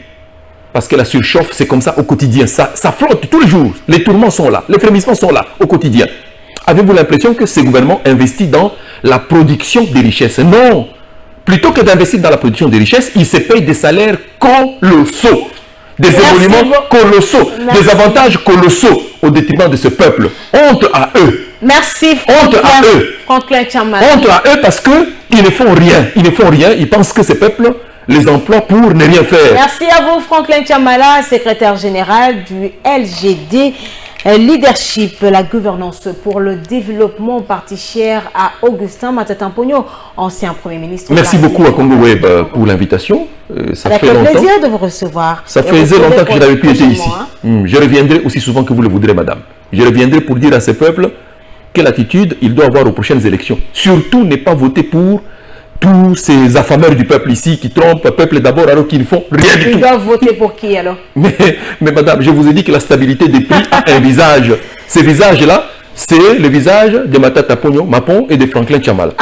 Parce que la surchauffe, c'est comme ça au quotidien. Ça flotte tous les jours. Les tourments sont là, les frémissements sont là au quotidien. Avez-vous l'impression que ce gouvernement investit dans la production des richesses? Non. Plutôt que d'investir dans la production des richesses, il se paye des salaires colossaux, des émoluments colossaux, des avantages colossaux au détriment de ce peuple. Honte à eux. Merci, honte à eux. Franklin Chamala. Honte à eux parce qu'ils ne font rien. Ils ne font rien. Ils pensent que ce peuple les emploie pour ne rien faire. Merci à vous, Franklin Chamala, secrétaire général du LGD. Leadership, la gouvernance pour le développement, parti cher à Augustin Matata Mponyo, ancien Premier ministre. Merci beaucoup à Congo Web pour l'invitation. Ça fait longtemps. Avec le plaisir de vous recevoir. Ça faisait longtemps que je n'avais plus été ici. Je reviendrai aussi souvent que vous le voudrez, madame. Je reviendrai pour dire à ce peuple quelle attitude il doit avoir aux prochaines élections. Surtout ne pas voter pour tous ces affameurs du peuple ici qui trompent le peuple d'abord alors qu'ils ne font rien du tout. Ils doivent voter pour qui alors? Mais madame, je vous ai dit que la stabilité des prix a un visage. Ce visage-là, c'est le visage de Matata Mapon et de Franklin Chamala.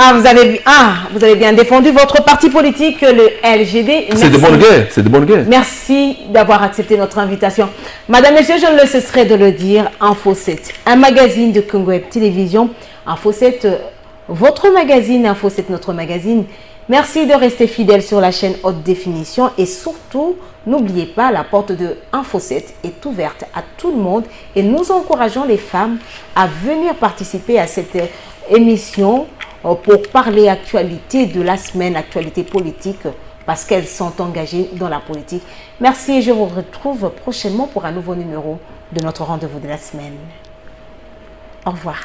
Vous avez bien défendu votre parti politique, le LGD. C'est de bonne guerre, c'est de bonne guerre. Merci d'avoir accepté notre invitation. Madame, Monsieur, je ne le cesserai de le dire, Info 7, un magazine de Congo Web Télévision, Info 7, votre magazine, Info 7, notre magazine. Merci de rester fidèle sur la chaîne Haute Définition et surtout, n'oubliez pas, la porte de Info 7 est ouverte à tout le monde et nous encourageons les femmes à venir participer à cette émission pour parler actualité de la semaine, actualité politique, parce qu'elles sont engagées dans la politique. Merci et je vous retrouve prochainement pour un nouveau numéro de notre rendez-vous de la semaine. Au revoir.